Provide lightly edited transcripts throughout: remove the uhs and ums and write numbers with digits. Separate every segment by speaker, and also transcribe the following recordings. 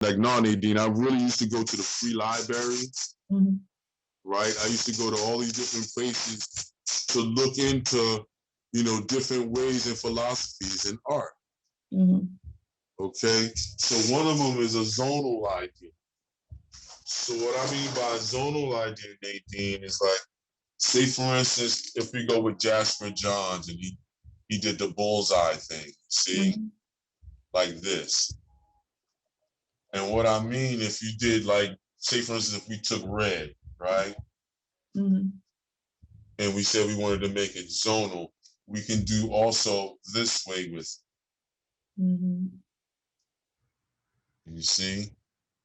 Speaker 1: like, no, Nadine, I really used to go to the free library, right? I used to go to all these different places to look into, different ways and philosophies in art. Okay, so one of them is a zonal idea. So what I mean by zonal idea, Nadine, is like, say for instance, if we go with Jasper Johns and he did the bullseye thing, see, like this. And what I mean, if you did, like, say for instance, if we took red, right, and we said we wanted to make it zonal, we can do also this way with it. You see?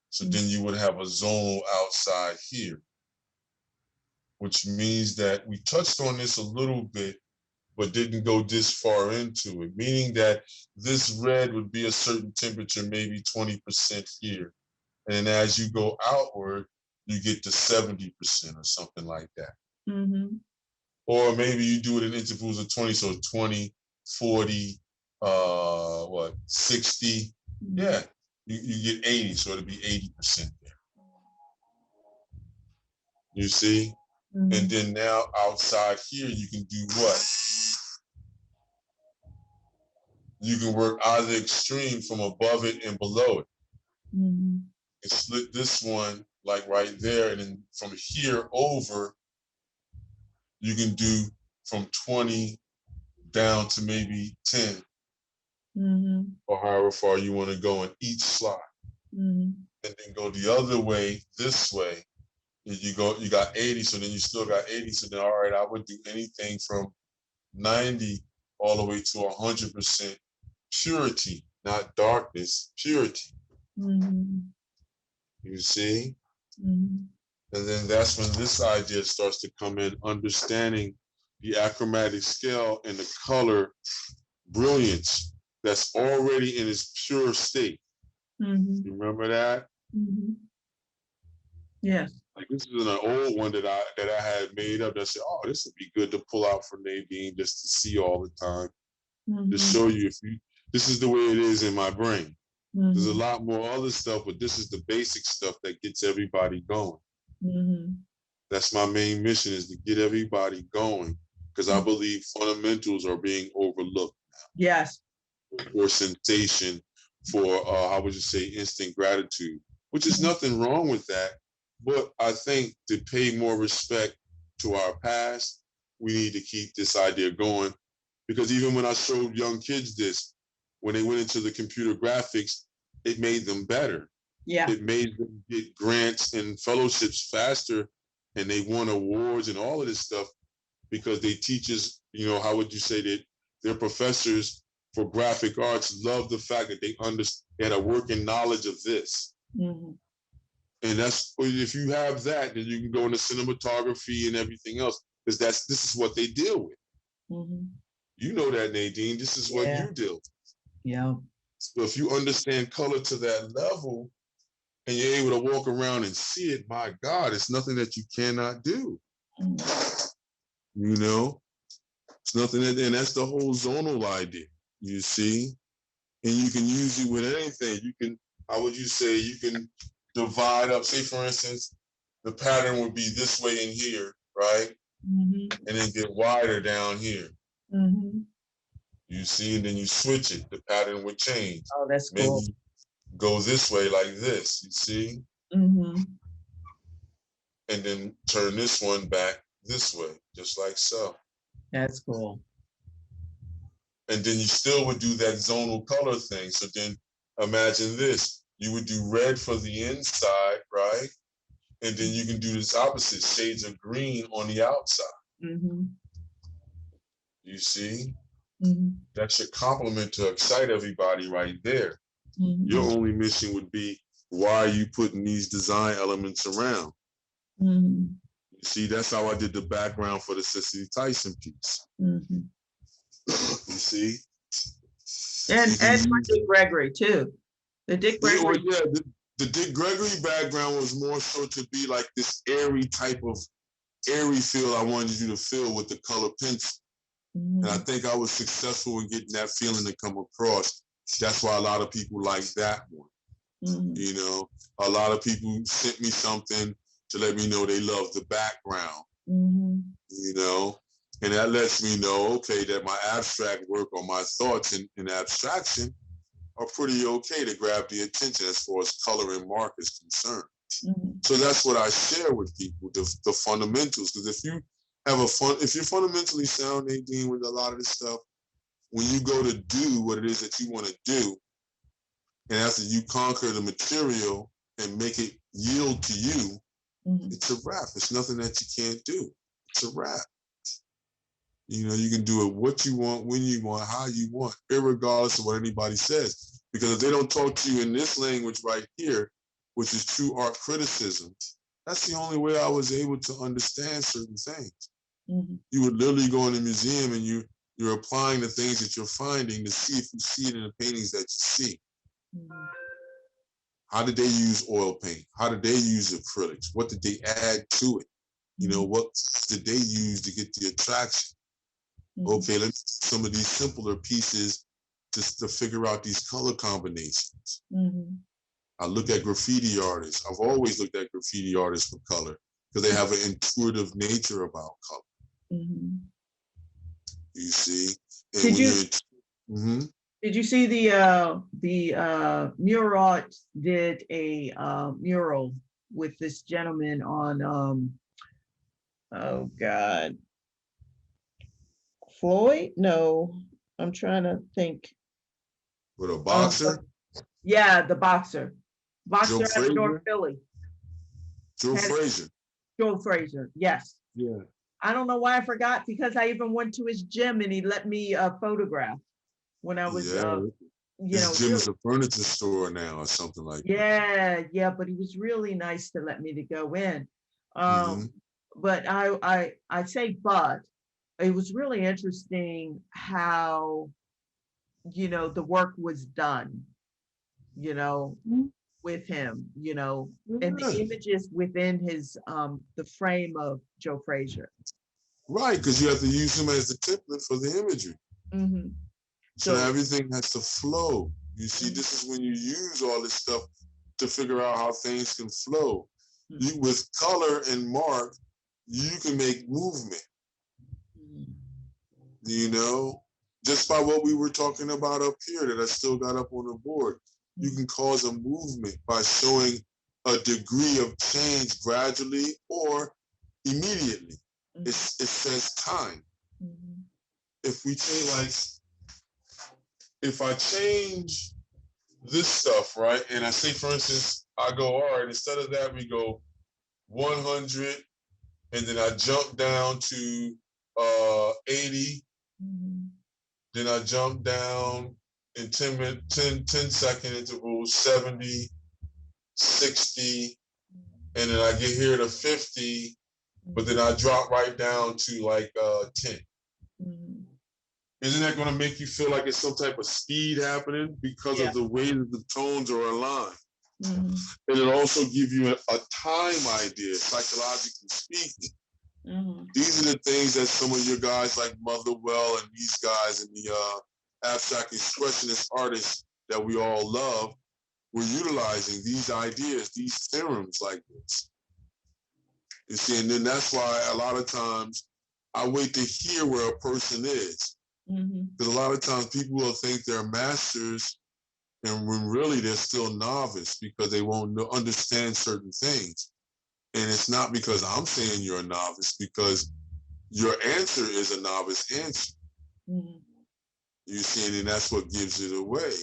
Speaker 1: So then you would have a zonal outside here, which means that we touched on this a little bit, but didn't go this far into it, meaning that this red would be a certain temperature, maybe 20% here. And then as you go outward, you get to 70% or something like that. Or maybe you do it in intervals of 20, so 20, 40, 60. Yeah, you get 80, so it'll be 80% there. You see? And then now outside here, you can do what? You can work either extreme from above it and below it. And split this one like right there, and then from here over, you can do from 20 down to maybe 10, or however far you want to go in each slot. And then go the other way, this way, and you got 80, so then you still got 80, so then, all right, I would do anything from 90 all the way to 100% purity, not darkness, purity. You see? And then that's when this idea starts to come in, understanding the achromatic scale and the color brilliance that's already in its pure state. You remember that?
Speaker 2: Yes.
Speaker 1: Like, this is an old one that I had made up that said, oh, this would be good to pull out for Nadine just to see all the time. To show you this is the way it is in my brain. There's a lot more other stuff, but this is the basic stuff that gets everybody going. That's my main mission, is to get everybody going, because I believe fundamentals are being overlooked now.
Speaker 2: Yes.
Speaker 1: For sensation, for how would you say, instant gratitude, which is nothing wrong with that. But I think to pay more respect to our past, we need to keep this idea going. Because even when I showed young kids this, when they went into the computer graphics, it made them better.
Speaker 2: Yeah.
Speaker 1: It made them get grants and fellowships faster, and they won awards and all of this stuff because they teachers, how would you say that their professors for graphic arts love the fact that they had a working knowledge of this. And that's, if you have that, then you can go into cinematography and everything else, because this is what they deal with. You know that, Nadine. This is what you deal with.
Speaker 2: Yeah.
Speaker 1: So if you understand color to that level and you're able to walk around and see it, my God, it's nothing that you cannot do. It's nothing and that's the whole zonal idea, you see? And you can use it with anything. You can, how would you say, you can divide up, say for instance, the pattern would be this way in here, right? And then get wider down here. You see, and then you switch it, the pattern would change.
Speaker 2: Oh, that's cool.
Speaker 1: Maybe go this way like this, you see?
Speaker 2: Mm-hmm.
Speaker 1: And then turn this one back this way, just like so.
Speaker 2: That's cool.
Speaker 1: And then you still would do that zonal color thing. So then imagine this. You would do red for the inside, right? And then you can do this opposite, shades of green on the outside.
Speaker 2: Mm-hmm.
Speaker 1: You see?
Speaker 2: Mm-hmm.
Speaker 1: That's your compliment to excite everybody right there.
Speaker 2: Mm-hmm.
Speaker 1: Your only mission would be, why are you putting these design elements around?
Speaker 2: Mm-hmm.
Speaker 1: You see, that's how I did the background for the Cicely Tyson piece.
Speaker 2: Mm-hmm.
Speaker 1: You see?
Speaker 2: And for Dick Gregory too. The Dick Gregory.
Speaker 1: Yeah, the Dick Gregory background was more so to be like this airy type of airy feel I wanted you to feel with the color pencil. Mm-hmm. And I think I was successful in getting that feeling to come across. That's why a lot of people like that one. You know, a lot of people sent me something to let me know they love the background, you know, and that lets me know, okay, that my abstract work or my thoughts in abstraction are pretty okay to grab the attention as far as color and mark is concerned. So that's what I share with people, the fundamentals. Because if you're fundamentally sound, Nadine, with a lot of this stuff, when you go to do what it is that you want to do, and after you conquer the material and make it yield to you, it's a wrap. It's nothing that you can't do. It's a wrap. You know, you can do it what you want, when you want, how you want, irregardless of what anybody says. Because if they don't talk to you in this language right here, which is true art criticism, that's the only way I was able to understand certain things. You would literally go in a museum and you're applying the things that you're finding to see if you see it in the paintings that you see. How did they use oil paint? How did they use acrylics? What did they add to it? You know, what did they use to get the attraction? Okay, let's some of these simpler pieces just to figure out these color combinations. I look at graffiti artists. I've always looked at graffiti artists for color because they have an intuitive nature about color. You see? And
Speaker 2: did you see the mural art did a mural with this gentleman on oh God, Floyd? No, I'm trying to think.
Speaker 1: With a boxer?
Speaker 2: Yeah, the boxer.
Speaker 1: Joe
Speaker 2: Boxer out of North
Speaker 1: Frazier?
Speaker 2: Philly.
Speaker 1: Joe Frazier.
Speaker 2: Joe Frazier, yes.
Speaker 1: Yeah.
Speaker 2: I don't know why I forgot, because I even went to his gym and he let me photograph when I was,
Speaker 1: His gym is a furniture store now or something like
Speaker 2: that. Yeah, but he was really nice to let me to go in. But I say, but it was really interesting how, you know, the work was done, you know, with him, you know, and the images within his the frame of Joe Frazier.
Speaker 1: Right, because you have to use him as the template for the imagery. So everything has to flow. You see, this is when you use all this stuff to figure out how things can flow. With color and mark, you can make movement. You know, just by what we were talking about up here that I still got up on the board, you can cause a movement by showing a degree of change gradually or immediately. It says time. If we change, like, if I change this stuff, right, and I say, for instance, I go, all right, instead of that, we go 100, and then I jump down to 80, then I jump down in 10 second intervals, 70, 60, and then I get here to 50, but then I drop right down to like 10. Isn't that going to make you feel like it's some type of speed happening because of the way that the tones are aligned? And it also give you a time idea, psychologically speaking. These are the things that some of your guys like Motherwell and these guys and the abstract expressionist artists that we all love were utilizing these ideas, these theorems like this. You see, and then that's why a lot of times I wait to hear where a person is. Because a lot of times people will think they're masters, and when really they're still novice because they won't understand certain things. And it's not because I'm saying you're a novice, because your answer is a novice answer. You see, and that's what gives it away.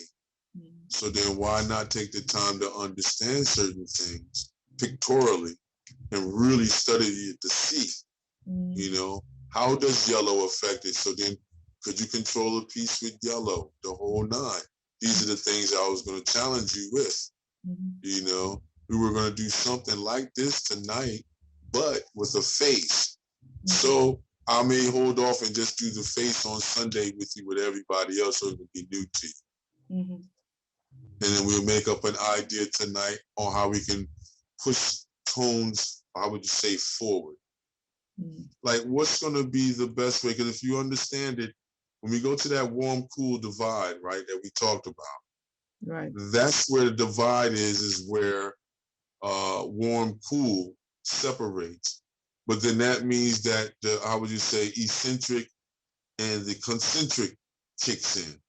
Speaker 1: So then why not take the time to understand certain things pictorially and really study it to see, you know, how does yellow affect it? So then could you control a piece with yellow, the whole nine? These are the things I was going to challenge you with. You know, we were going to do something like this tonight, but with a face. So I may hold off and just do the face on Sunday with you with everybody else, so it would be new to you. And then we'll make up an idea tonight on how we can push tones, how would you say, forward. Like, what's going to be the best way? Because if you understand it, when we go to that warm, cool divide, right, that we talked about,
Speaker 2: Right.
Speaker 1: That's where the divide is where warm, cool separates. But then that means that how would you say, eccentric and the concentric kicks in,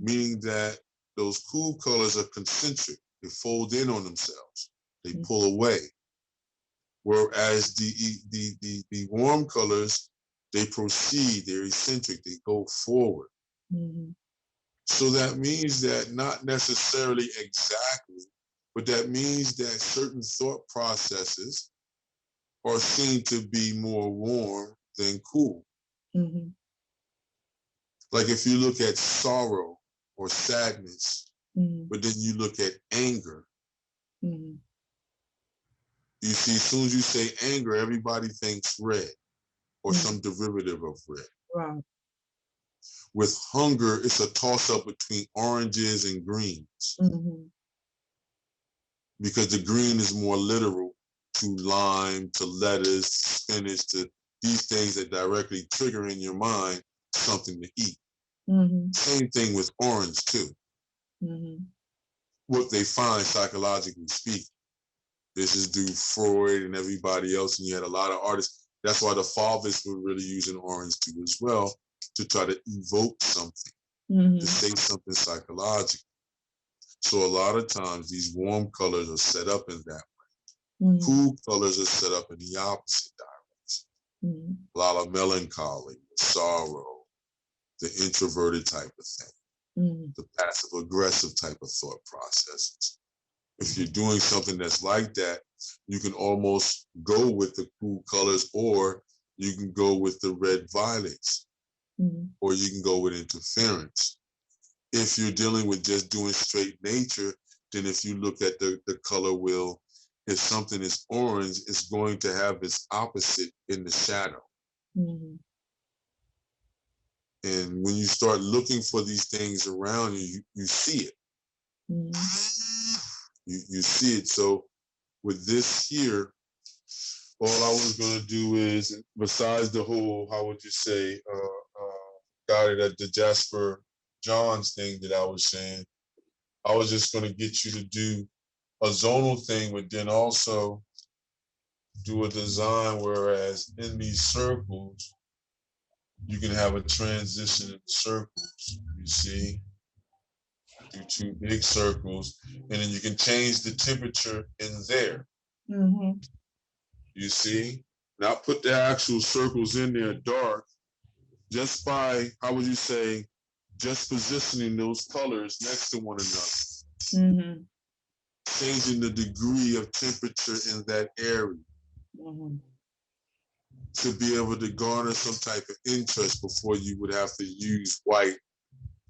Speaker 1: meaning that those cool colors are concentric. They fold in on themselves. They pull away. Whereas the warm colors, they proceed. They're eccentric. They go forward. So that means that not necessarily exactly, but that means that certain thought processes are seen to be more warm than cool. Like if you look at sorrow or sadness, but then you look at anger, you see, as soon as you say anger, everybody thinks red or some derivative of red.
Speaker 2: Right.
Speaker 1: With hunger, it's a toss-up between oranges and greens. Because the green is more literal to lime, to lettuce, spinach, to these things that directly trigger in your mind something to eat. Same thing with orange too. What they find psychologically speaking. This is due Freud and everybody else, and you had a lot of artists. That's why the Fauvists were really using orange too as well, to try to evoke something, to say something psychological. So a lot of times these warm colors are set up in that way. Cool colors are set up in the opposite direction. A lot of melancholy, sorrow, the introverted type of thing, the passive aggressive type of thought processes. If you're doing something that's like that, you can almost go with the cool colors, or you can go with the red violets, or you can go with interference. If you're dealing with just doing straight nature, then if you look at the color wheel, if something is orange, it's going to have its opposite in the shadow. And when you start looking for these things around you, you see it. You see it. So with this here, all I was going to do is, besides the whole, how would you say, got it at the Jasper Johns thing that I was saying, I was just going to get you to do a zonal thing, but then also do a design, whereas in these circles, you can have a transition in the circles, you see? Do two big circles, and then you can change the temperature in there. You see? Now put the actual circles in there dark, just by, how would you say, just positioning those colors next to one another. Changing the degree of temperature in that area. To be able to garner some type of interest before you would have to use white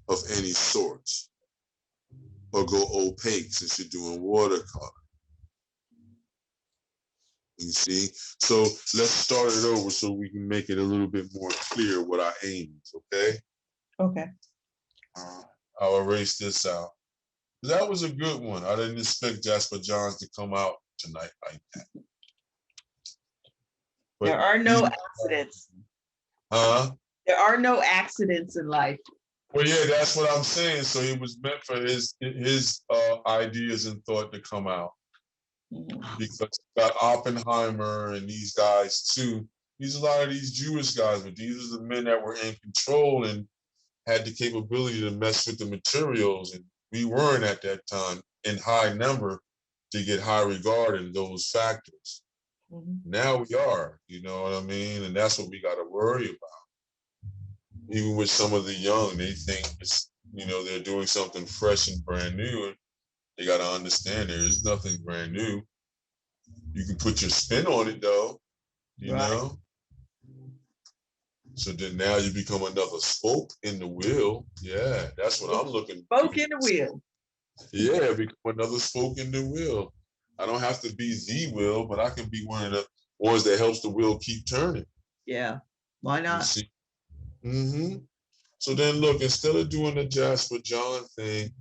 Speaker 1: of any sort, or go opaque since you're doing watercolor. You see? So let's start it over so we can make it a little bit more clear what our aim is, okay?
Speaker 2: Okay.
Speaker 1: I'll erase this out. That was a good one. I didn't expect Jasper Johns to come out tonight like that. But
Speaker 2: there are no accidents. There are no accidents in life.
Speaker 1: Well, yeah, that's what I'm saying. So it was meant for his ideas and thought to come out. Because you got Oppenheimer and these guys too. These a lot of these Jewish guys, but these are the men that were in control and had the capability to mess with the materials, and we weren't at that time in high number to get high regard in those factors. Now we are, you know what I mean? And that's what we got to worry about. Even with some of the young, they think it's, you know, they're doing something fresh and brand new. And they got to understand there is nothing brand new. You can put your spin on it though, you know? So then now you become another spoke in the wheel. Yeah, that's what I'm looking for.
Speaker 2: Spoke in the wheel.
Speaker 1: Yeah, become another spoke in the wheel. I don't have to be the wheel, but I can be one of the ones that helps the wheel keep turning.
Speaker 2: Yeah, why not?
Speaker 1: You see? So then look, instead of doing the Jasper John thing,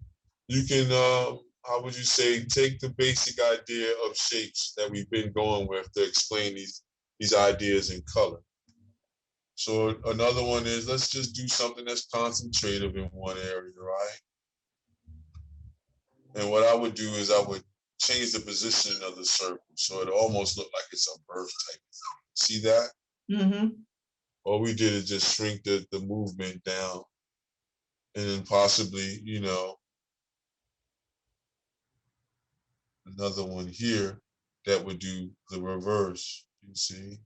Speaker 1: you can, how would you say, take the basic idea of shapes that we've been going with to explain these ideas in color. So another one is, let's just do something that's concentrative in one area, right? And what I would do is I would change the position of the circle so it almost looked like it's a birth type. See that?
Speaker 2: Mm-hmm.
Speaker 1: All we did is just shrink the movement down, and then possibly, another one here that would do the reverse. You see?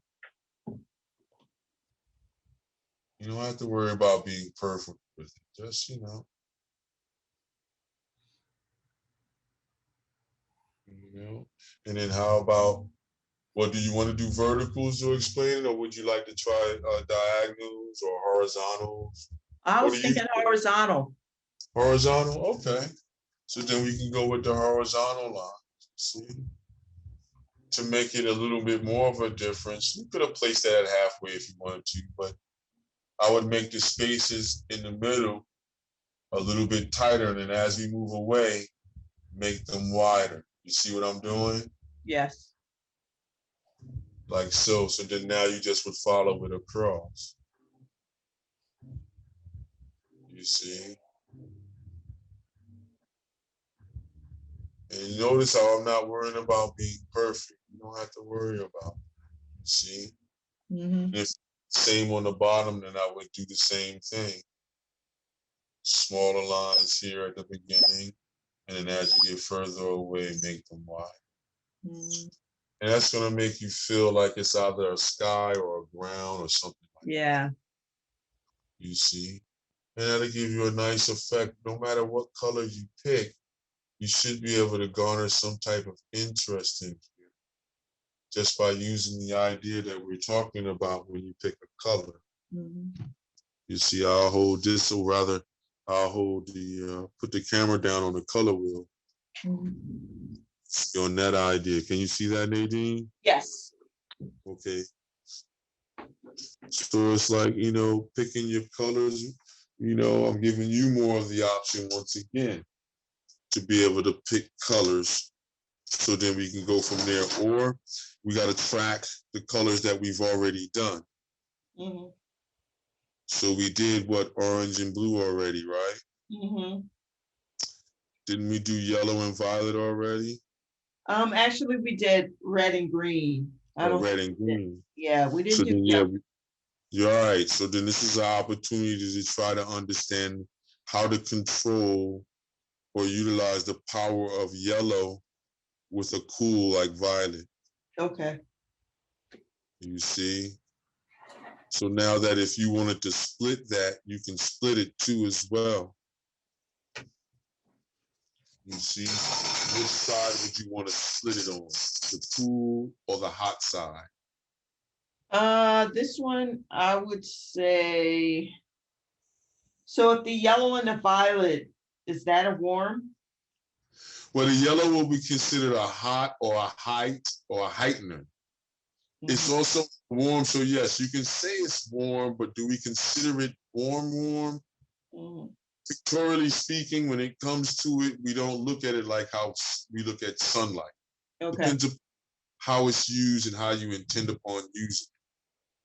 Speaker 1: You don't have to worry about being perfect with it. Just, And then how about, well, do you want to do verticals to explain it, or would you like to try diagonals or horizontals?
Speaker 2: I
Speaker 1: What
Speaker 2: was
Speaker 1: do you
Speaker 2: thinking
Speaker 1: think?
Speaker 2: horizontal.
Speaker 1: Horizontal? Okay. So then we can go with the horizontal line. See? To make it a little bit more of a difference, you could have placed that at halfway if you wanted to, but I would make the spaces in the middle a little bit tighter, and then as we move away, make them wider. You see what I'm doing?
Speaker 2: Yes.
Speaker 1: Like so. So then now you just would follow it across. You see? And you notice how I'm not worrying about being perfect. You don't have to worry about it. You see?
Speaker 2: Mm-hmm.
Speaker 1: If same on the bottom, then I would do the same thing. Smaller lines here at the beginning, and then as you get further away, make them wide.
Speaker 2: Mm-hmm.
Speaker 1: And that's gonna make you feel like it's either a sky or a ground or something like
Speaker 2: Yeah.
Speaker 1: that. You see? And that'll give you a nice effect. No matter what color you pick, you should be able to garner some type of interest in here just by using the idea that we're talking about when you pick a color.
Speaker 2: Mm-hmm.
Speaker 1: You see, I'll hold this, or rather, I'll hold put the camera down on the color wheel. Mm-hmm. On that idea. Can you see that, Nadine?
Speaker 2: Yes.
Speaker 1: Okay. So it's like, picking your colors, I'm giving you more of the option once again to be able to pick colors. So then we can go from there. Or we got to track the colors that we've already done. Mm-hmm. So we did what, orange and blue already, right? Mm-hmm. Didn't we do yellow and violet already?
Speaker 2: Actually, we did red and green. I don't.
Speaker 1: Red and green.
Speaker 2: Yeah, we didn't
Speaker 1: so
Speaker 2: do
Speaker 1: then,
Speaker 2: yellow.
Speaker 1: You're right. So then this is an opportunity to try to understand how to control or utilize the power of yellow with a cool like violet.
Speaker 2: Okay.
Speaker 1: You see? So now that if you wanted to split that, you can split it too as well. You see? Which side would you want to split it on? The cool or the hot side?
Speaker 2: This one I would say. So if the yellow and the violet, is that a warm?
Speaker 1: Well, the yellow will be considered a hot or a height or a heightener. Mm-hmm. It's also warm, so yes, you can say it's warm, but do we consider it warm? Mm-hmm. Pictorially speaking, when it comes to it, we don't look at it like how we look at sunlight. Okay. Depends on how it's used and how you intend upon using it.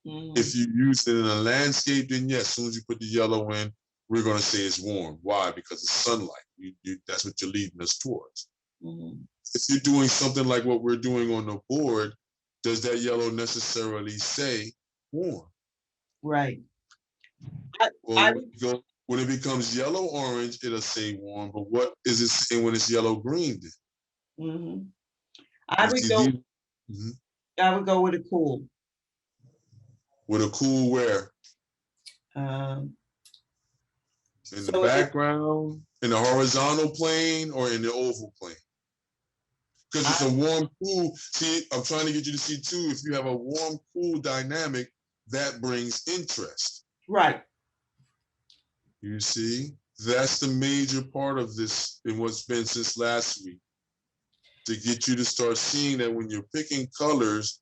Speaker 1: Mm-hmm. If you use it in a landscape, then yes, as soon as you put the yellow in, we're going to say it's warm. Why? Because it's sunlight. That's what you're leading us towards. Mm-hmm. If you're doing something like what we're doing on the board, does that yellow necessarily say warm? Right. When it becomes yellow orange, it'll say warm. But what is it saying when it's yellow green? Mm-hmm.
Speaker 2: I would go with a cool.
Speaker 1: With a cool where? In the background, in the horizontal plane, or in the oval plane? Because it's a warm, cool. See, I'm trying to get you to see too, if you have a warm, cool dynamic, that brings interest. Right. You see? That's the major part of this in what's been since last week. To get you to start seeing that when you're picking colors,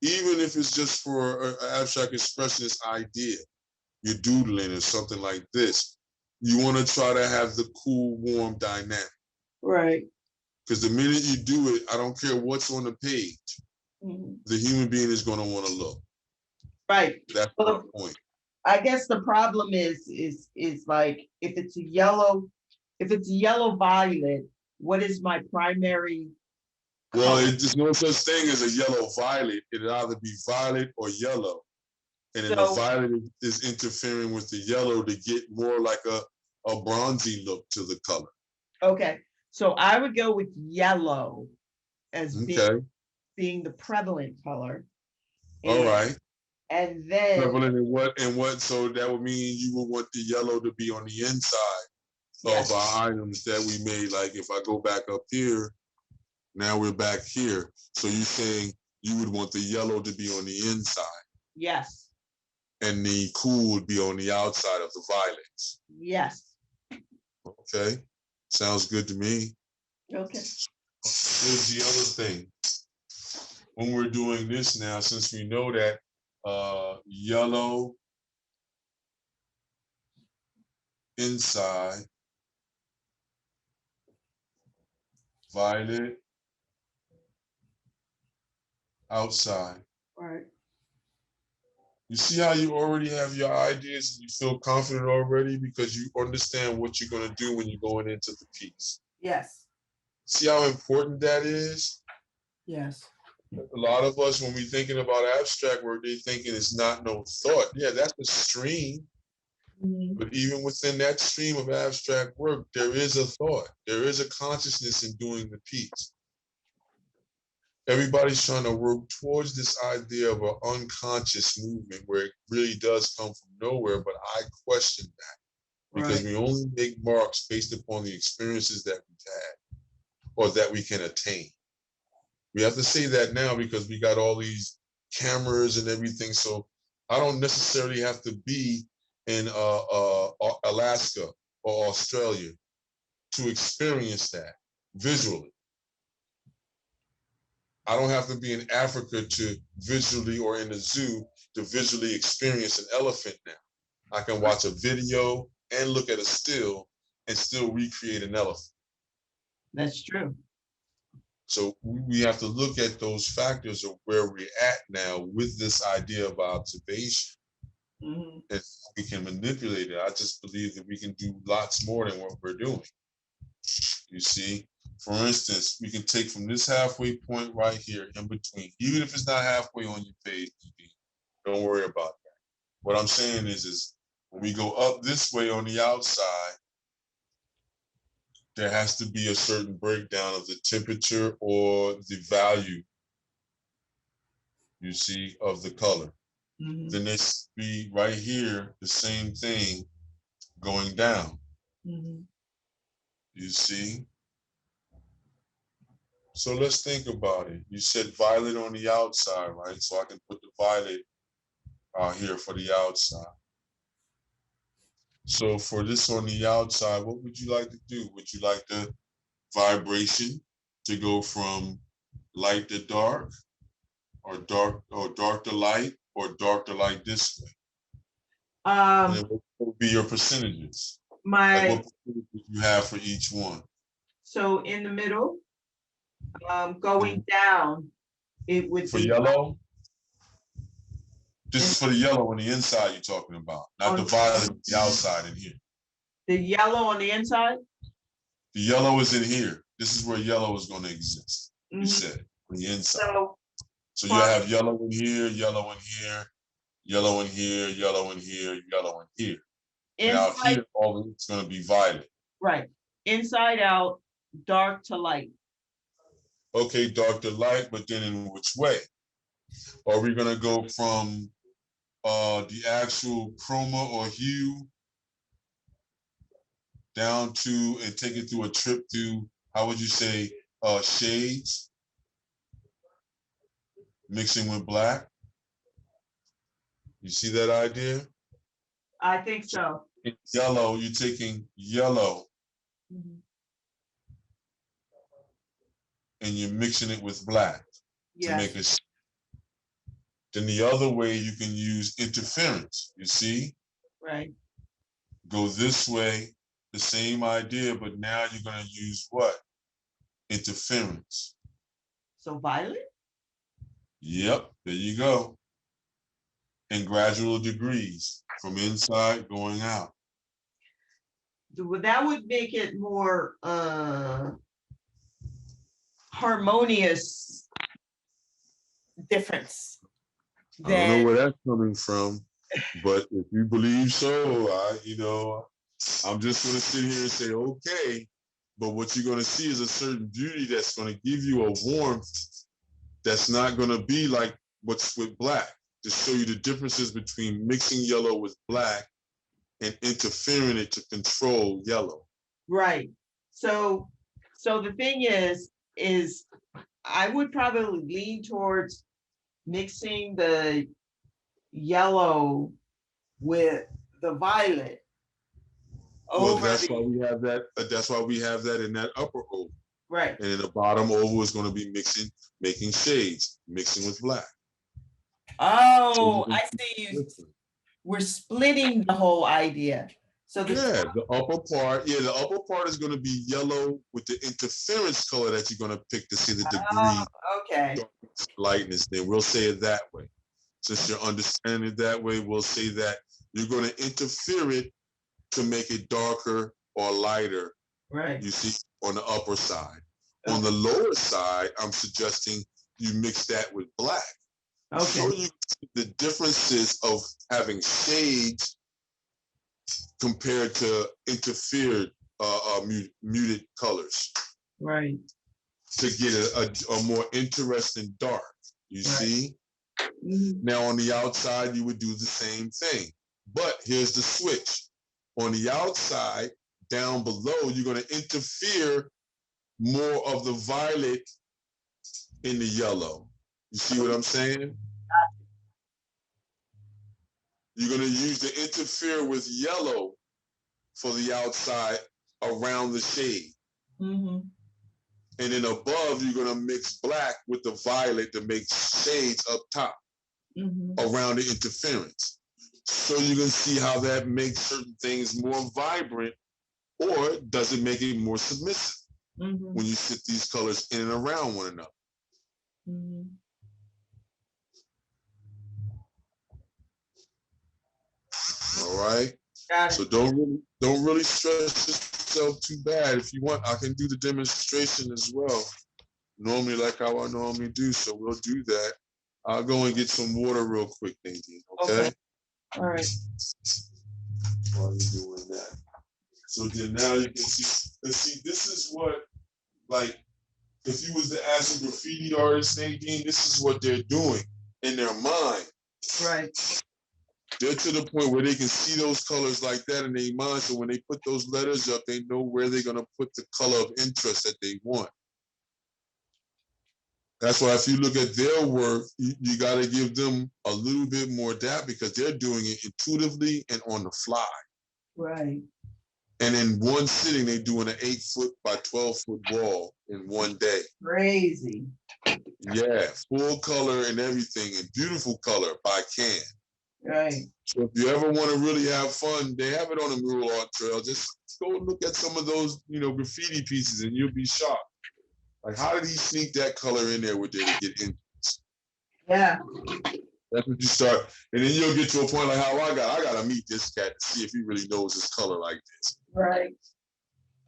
Speaker 1: even if it's just for an abstract expressionist idea, you're doodling or something like this, you want to try to have the cool, warm dynamic. Right. Because the minute you do it, I don't care what's on the page, mm-hmm. the human being is going to want to look. Right. That's the point.
Speaker 2: I guess the problem is like if it's a yellow violet, what is my primary
Speaker 1: Well,
Speaker 2: color?
Speaker 1: there's no such thing as a yellow violet. It'll either be violet or yellow. And then the
Speaker 2: So,
Speaker 1: violet is interfering with the yellow to get more like a bronzy look to the color.
Speaker 2: okay. So I would go with yellow as
Speaker 1: Okay.
Speaker 2: being the prevalent color.
Speaker 1: All right.
Speaker 2: And then,
Speaker 1: Prevalent in what? So that would mean you would want the yellow to be on the inside
Speaker 2: yes,
Speaker 1: of our items that we made. Like if I go back up here, now we're back here. So you're saying you would want the yellow to be on the inside
Speaker 2: yes,
Speaker 1: and the cool would be on the outside of the violets.
Speaker 2: yes.
Speaker 1: Okay. Sounds good to me.
Speaker 2: Okay.
Speaker 1: Here's the other thing. When we're doing this now, since we know that yellow inside, violet outside.
Speaker 2: All right.
Speaker 1: You see how you already have your ideas and you feel confident already because you understand what you're going to do when you're going into the piece.
Speaker 2: Yes.
Speaker 1: See how important that is?
Speaker 2: Yes.
Speaker 1: A lot of us, when we're thinking about abstract work, they're thinking it's not no thought. Yeah, that's a stream.
Speaker 2: Mm-hmm.
Speaker 1: But even within that stream of abstract work, there is a thought. There is a consciousness in doing the piece. Everybody's trying to work towards this idea of an unconscious movement where it really does come from nowhere, but I question that because we only make marks based upon the experiences that we've had or that we can attain. We have to say that now because we got all these cameras and everything. So I don't necessarily have to be in Alaska or Australia to experience that visually. I don't have to be in Africa to visually or in the zoo to visually experience an elephant now. I can watch a video and look at a still and still recreate an elephant.
Speaker 2: That's true.
Speaker 1: So we have to look at those factors of where we're at now with this idea of observation. Mm-hmm. And we can manipulate it. I just believe that we can do lots more than what we're doing. You see, for instance, we can take from this halfway point right here in between, even if it's not halfway on your page, don't worry about that. What I'm saying is when we go up this way on the outside, there has to be a certain breakdown of the temperature or the value, you see, of the color. Mm-hmm. Then this be right here, the same thing going down. Mm-hmm. You see? So let's think about it. You said violet on the outside, right? So I can put the violet out here for the outside. So for this on the outside, what would you like to do? Would you like the vibration to go from light to dark, or dark to light, or dark to light this way? And then what would be your percentages? Like what percentage would you have for each one?
Speaker 2: So in the middle, going down, it would
Speaker 1: for
Speaker 2: be
Speaker 1: yellow. This is for the yellow on the inside you're talking about, not the violet on the outside in here.
Speaker 2: The yellow on the inside?
Speaker 1: The yellow is in here. This is where yellow is going to exist. Mm-hmm. You said on the inside. So you have yellow in here, yellow in here, yellow in here, yellow in here, yellow in here. And out here, all of it's going to be violet.
Speaker 2: Right. Inside out, dark to light.
Speaker 1: Okay, dark to light, but then in which way? Are we going to go from the actual chroma or hue down to and take it through a trip through, how would you say, shades? Mixing with black? You see that idea?
Speaker 2: I think so.
Speaker 1: In yellow, you're taking yellow mm-hmm. and you're mixing it with black to make a. Then the other way you can use interference, you see?
Speaker 2: Right.
Speaker 1: Go this way, the same idea, but now you're going to use what? Interference.
Speaker 2: So violet?
Speaker 1: Yep, there you go. In gradual degrees, from inside going out.
Speaker 2: That would make it more harmonious difference.
Speaker 1: I don't know where that's coming from, but if you believe so, I'm just going to sit here and say, okay. But what you're going to see is a certain beauty that's going to give you a warmth that's not going to be like what's with black. To show you the differences between mixing yellow with black and interfering it to control yellow.
Speaker 2: Right. So the thing is I would probably lean towards mixing the yellow with the violet.
Speaker 1: Well, that's why we have that. That's why we have that in that upper oval.
Speaker 2: Right.
Speaker 1: And in the bottom oval is going to be making shades, mixing with black.
Speaker 2: Oh, I see you. We're splitting the whole idea. So the
Speaker 1: the upper part is going to be yellow with the interference color that you're going to pick to see the degree darkness, lightness. Then we'll say it that way. Since you're understanding it that way, we'll say that you're going to interfere it to make it darker or lighter.
Speaker 2: Right.
Speaker 1: You see, on the upper side. Okay. On the lower side, I'm suggesting you mix that with black. Okay. So you see the differences of having shades compared to interfered muted colors.
Speaker 2: Right.
Speaker 1: To get a more interesting dark. You see? Mm-hmm. Now on the outside, you would do the same thing. But here's the switch. On the outside, down below, you're going to interfere more of the violet in the yellow. You see what I'm saying? You're going to use the interfere with yellow for the outside around the shade. Mm-hmm. And then above, you're going to mix black with the violet to make shades up top around the interference. So you can see how that makes certain things more vibrant, or does it make it more submissive when you sit these colors in and around one another. Mm-hmm. All right. Got it. So don't really stress yourself too bad. If you want, I can do the demonstration as well. Normally, like how I normally do. So we'll do that. I'll go and get some water real quick, Nadine. Okay.
Speaker 2: All right.
Speaker 1: While you're doing that. So then now you can see. Let's see. This is what, like, if you was to ask a graffiti artist, Nadine, this is what they're doing in their mind.
Speaker 2: Right.
Speaker 1: They're to the point where they can see those colors like that in their mind. So when they put those letters up, they know where they're going to put the color of interest that they want. That's why if you look at their work, you got to give them a little bit more depth because they're doing it intuitively and on the fly.
Speaker 2: Right.
Speaker 1: And in one sitting, they're doing an 8-foot by 12-foot wall in one day.
Speaker 2: Crazy.
Speaker 1: Yeah, full color and everything, and beautiful color by can.
Speaker 2: Right.
Speaker 1: So if you ever want to really have fun, they have it on the mural art trail. Just go look at some of those, graffiti pieces, and you'll be shocked. Like, how did he sneak that color in there with it to get in?
Speaker 2: Yeah.
Speaker 1: That's what you start, and then you'll get to a point like how I gotta meet this cat to see if he really knows his color like this.
Speaker 2: Right.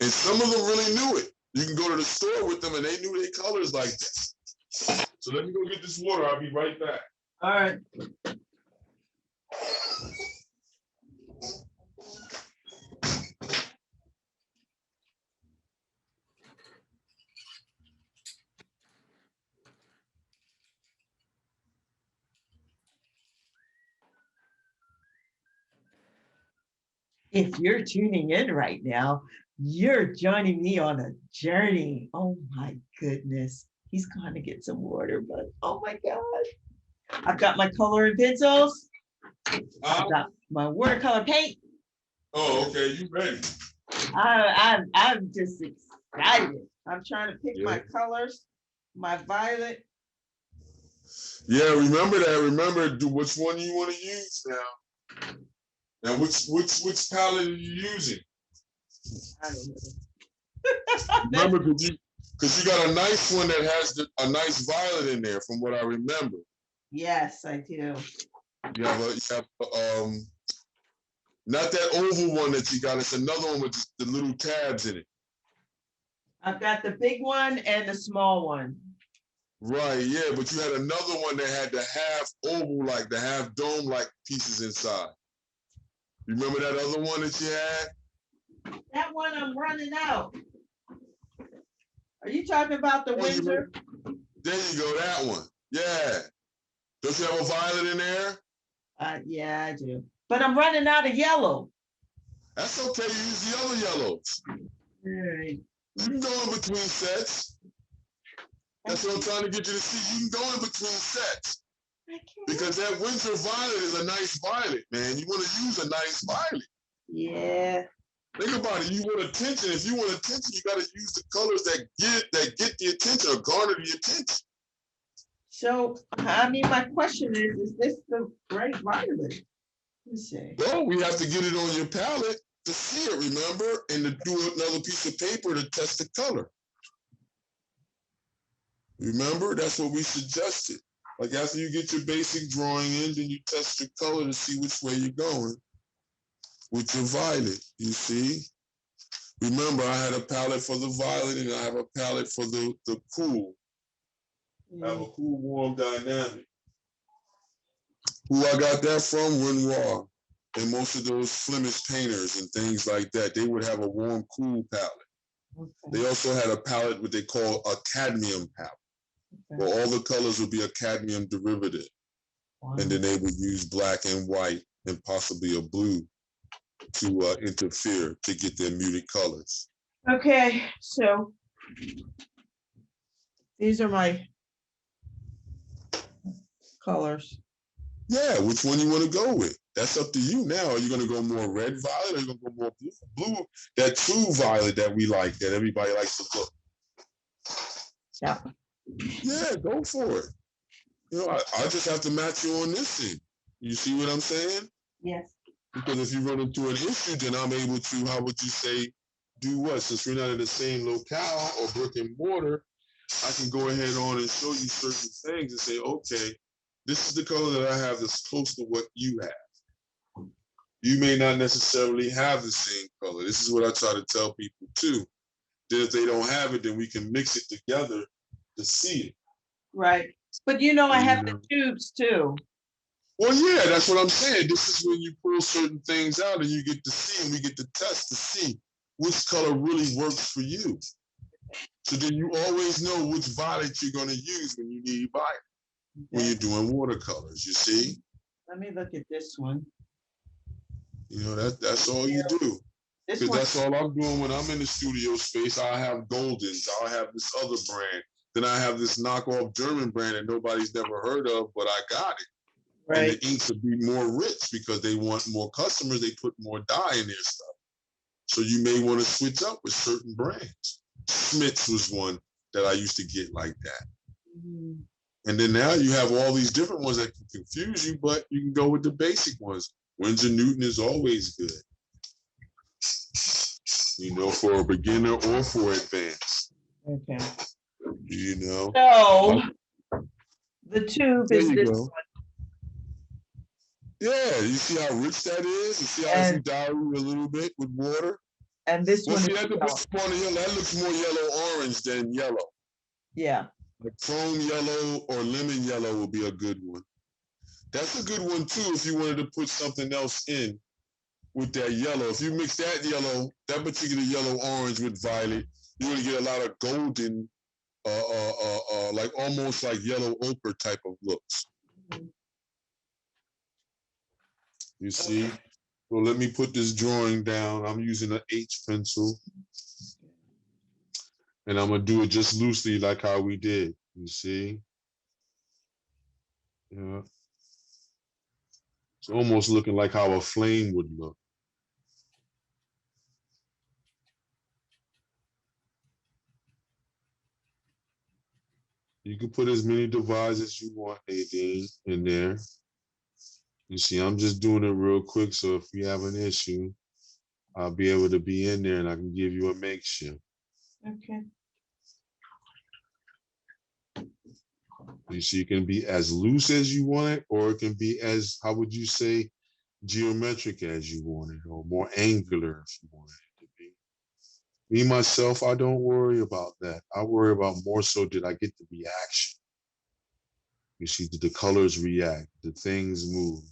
Speaker 1: And some of them really knew it. You can go to the store with them, and they knew their colors like this. So let me go get this water. I'll be right back.
Speaker 2: All right. If you're tuning in right now, you're joining me on a journey. Oh my goodness. He's going to get some water, but oh my God. I've got my coloring pencils. I've got my watercolor paint.
Speaker 1: Oh, okay. You ready?
Speaker 2: I'm just excited. I'm trying to pick my colors, my violet.
Speaker 1: Yeah, remember that. Remember, which one you want to use now. Now, which palette are you using?
Speaker 2: I don't know.
Speaker 1: Remember, because you got a nice one that has a nice violet in there, from what I remember.
Speaker 2: Yes, I do.
Speaker 1: You have not that oval one that you got. It's another one with the little tabs in it.
Speaker 2: I've got the big one and the small one.
Speaker 1: Right, yeah, but you had another one that had the half oval, like the half dome like pieces inside. You remember that other one that you had?
Speaker 2: That one I'm running out. Are you talking about the Windsor?
Speaker 1: There you go, that one. Yeah. Don't you have a violet in there?
Speaker 2: Yeah, I do. But I'm running out of yellow.
Speaker 1: That's okay. Use the other yellows.
Speaker 2: All right.
Speaker 1: You can go in between sets. That's what I'm trying to get you to see. You can go in between sets. Because that Windsor violet is a nice violet, man. You want to use a nice violet.
Speaker 2: Yeah.
Speaker 1: Think about it. You want attention. If you want attention, you got to use the colors that get the attention or garner the attention.
Speaker 2: So, I mean, my question is this the right violet? Let's see.
Speaker 1: Well, we have to get it on your palette to see it, remember? And to do another piece of paper to test the color. Remember? That's what we suggested. Like after you get your basic drawing in, then you test your color to see which way you're going with your violet, you see? Remember, I had a palette for the violet and I have a palette for the cool. I have a cool, warm, dynamic. Who I got that from? Renoir. And most of those Flemish painters and things like that, they would have a warm, cool palette. Okay. They also had a palette what they call a cadmium palette, where all the colors would be a cadmium derivative. Wow. And then they would use black and white and possibly a blue to interfere to get their muted colors.
Speaker 2: Okay, so these are my colors.
Speaker 1: Yeah, which one you want to go with? That's up to you now. Are you going to go more red violet or are you going to go more blue? Blue, that true violet that we like, that everybody likes to look.
Speaker 2: Yeah.
Speaker 1: Yeah, go for it. You know, I just have to match you on this thing. You see what I'm saying?
Speaker 2: Yes.
Speaker 1: Because if you run into an issue, then I'm able to, how would you say, do what? Since we're not in the same locale or brick and mortar, I can go ahead on and show you certain things and say, okay, this is the color that I have that's close to what you have. You may not necessarily have the same color. This is what I try to tell people too. That if they don't have it, then we can mix it together to see it.
Speaker 2: Right. But you know, I have the tubes too.
Speaker 1: Well, yeah, that's what I'm saying. This is when you pull certain things out and you get to see, and we get to test to see which color really works for you. So then you always know which violet you're going to use when you need violet, when you're doing watercolors, you see?
Speaker 2: Let me look at this one.
Speaker 1: You know, that's all you do. Because that's all I'm doing when I'm in the studio space. I have Goldens. I'll have this other brand. Then I have this knockoff German brand that nobody's never heard of, but I got it. Right. And the inks will be more rich because they want more customers. They put more dye in their stuff. So you may want to switch up with certain brands. Smith's was one that I used to get like that. Mm-hmm. And then now you have all these different ones that can confuse you, but you can go with the basic ones. Winsor Newton is always good. You know, for a beginner or for advanced.
Speaker 2: Okay.
Speaker 1: You know.
Speaker 2: So the tube is this one.
Speaker 1: Yeah, you see how rich that is? You see how if you dilute a little bit with water?
Speaker 2: And this one
Speaker 1: see, that looks more yellow-orange than yellow.
Speaker 2: Yeah.
Speaker 1: Like chrome yellow or lemon yellow would be a good one. That's a good one, too, if you wanted to put something else in with that yellow. If you mix that yellow, that particular yellow-orange with violet, you're going to get a lot of golden, like almost like yellow ochre type of looks. Mm-hmm. You see? Okay. So let me put this drawing down. I'm using an H pencil. And I'm going to do it just loosely like how we did. You see? Yeah. It's almost looking like how a flame would look. You can put as many divides as you want, Nadine, in there. You see, I'm just doing it real quick, so if you have an issue, I'll be able to be in there and I can give you a makeshift.
Speaker 2: Okay.
Speaker 1: You see, it can be as loose as you want it, or it can be as, how would you say, geometric as you want it, or more angular if you want it to be. Me, myself, I don't worry about that. I worry about more so did I get the reaction? You see, did the colors react? Did things move?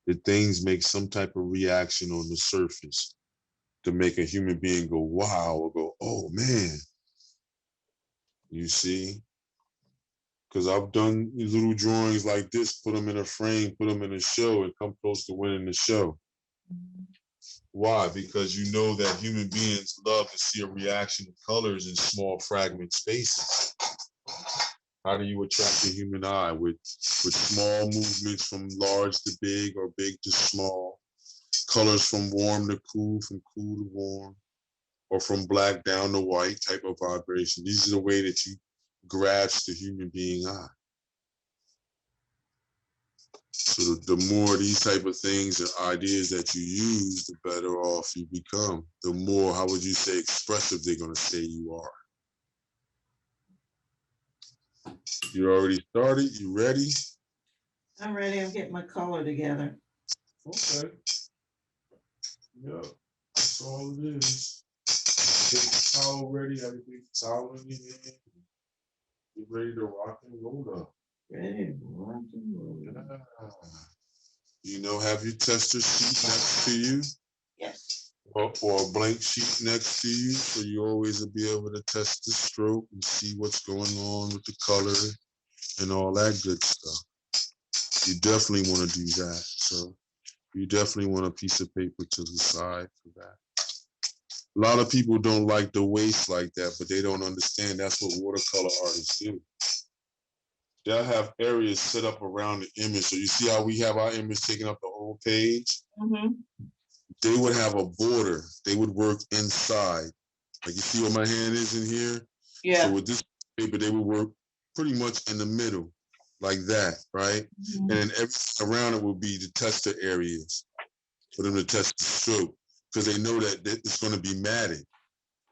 Speaker 1: Did things make some type of reaction on the surface to make a human being go, wow, or go, oh man, you see? Because I've done little drawings like this, put them in a frame, put them in a show, and come close to winning the show. Why? Because you know that human beings love to see a reaction of colors in small fragment spaces. How do you attract the human eye? With small movements from large to big or big to small, colors from warm to cool, from cool to warm, or from black down to white type of vibration. These are the way that you grasp the human being eye. So the more these type of things and ideas that you use, the better off you become. The more, how would you say, expressive they're going to say you are. You already started? You ready?
Speaker 2: I'm ready. I'm getting my color together.
Speaker 1: Okay. Yeah, that's all it is. Get the towel ready, everything towel in your hand. Get ready to rock and roll up.
Speaker 2: Ready to rock and roll.
Speaker 1: Yeah. You know, have your tester sheet next to you.
Speaker 2: Yes.
Speaker 1: Or a blank sheet next to you, so you always will be able to test the stroke and see what's going on with the color and all that good stuff. You definitely want to do that. So you definitely want a piece of paper to the side for that. A lot of people don't like the waste like that, but they don't understand that's what watercolor artists do. They'll have areas set up around the image. So you see how we have our image taking up the whole page? Mm-hmm. They would have a border. They would work inside. Like you see where my hand is in here? Yeah. So with this paper, they would work pretty much in the middle, like that, right? Mm-hmm. And then around it will be the tester areas for them to test the stroke, because they know that it's going to be matted.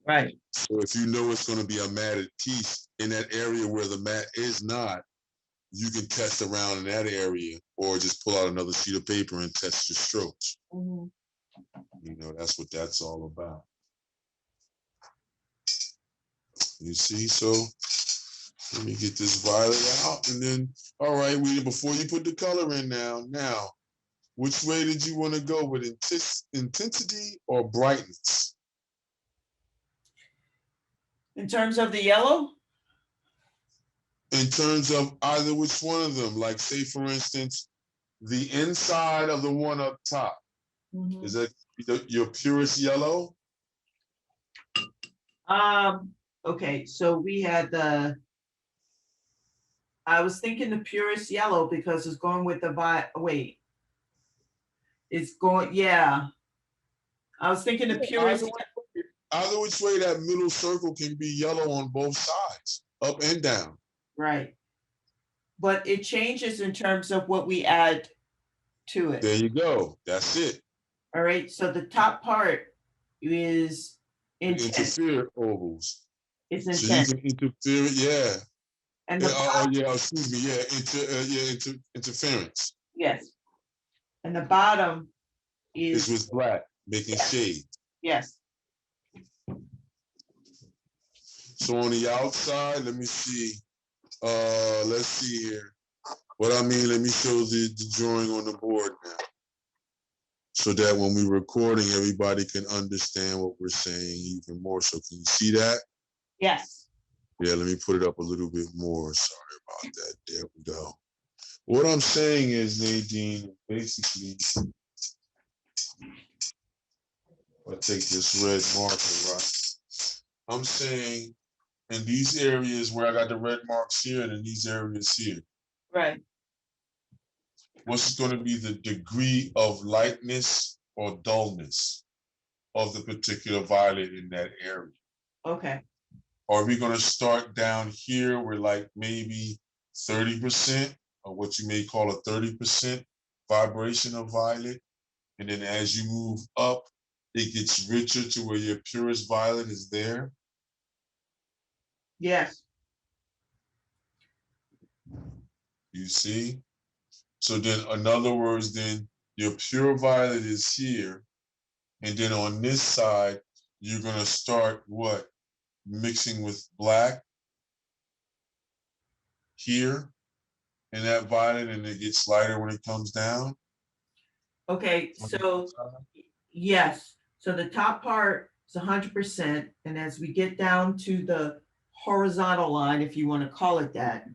Speaker 1: Right. So if you know it's going to be a matted piece in that area where the mat is not, you can test around in that area, or just pull out another sheet of paper and test your strokes. Mm-hmm. You know, that's what that's all about. You see, so let me get this violet out, and then, all right, before you put the color in now, which way did you want to go with intensity or brightness?
Speaker 2: In terms of the yellow?
Speaker 1: In terms of either which one of them, like say for instance, the inside of the one up top, mm-hmm. Is that your purest yellow?
Speaker 2: Okay, so we had I was thinking the purest yellow because it's going with the it's going, yeah. I was thinking the purest.
Speaker 1: Either which way, that middle circle can be yellow on both sides, up and down.
Speaker 2: Right. But it changes in terms of what we add to it.
Speaker 1: There you go. That's it.
Speaker 2: All right. So the top part is
Speaker 1: interfere ovals.
Speaker 2: It's intense.
Speaker 1: So you can interfere it, yeah.
Speaker 2: And the
Speaker 1: excuse me, yeah, interference.
Speaker 2: Yes. And the bottom is
Speaker 1: with black, making shade.
Speaker 2: Yes.
Speaker 1: So on the outside, let me see. Let's see here. What I mean, let me show the drawing on the board now, so that when we're recording, everybody can understand what we're saying even more. So can you see that?
Speaker 2: Yes.
Speaker 1: Yeah, let me put it up a little bit more. Sorry about that. There we go. What I'm saying is, Nadine, basically, I take this red marker, right? I'm saying in these areas where I got the red marks here and in these areas here.
Speaker 2: Right.
Speaker 1: What's going to be the degree of lightness or dullness of the particular violet in that area?
Speaker 2: Okay.
Speaker 1: Are we going to start down here where like maybe 30%, or what you may call a 30% vibration of violet? And then as you move up, it gets richer to where your purest violet is there?
Speaker 2: Yes.
Speaker 1: You see? So then, in other words, then your pure violet is here. And then on this side, you're gonna start what? Mixing with black here in that violet, and it gets lighter when it comes down.
Speaker 2: Okay, so yes, so the top part is 100%, and as we get down to the horizontal line, if you want to call it that,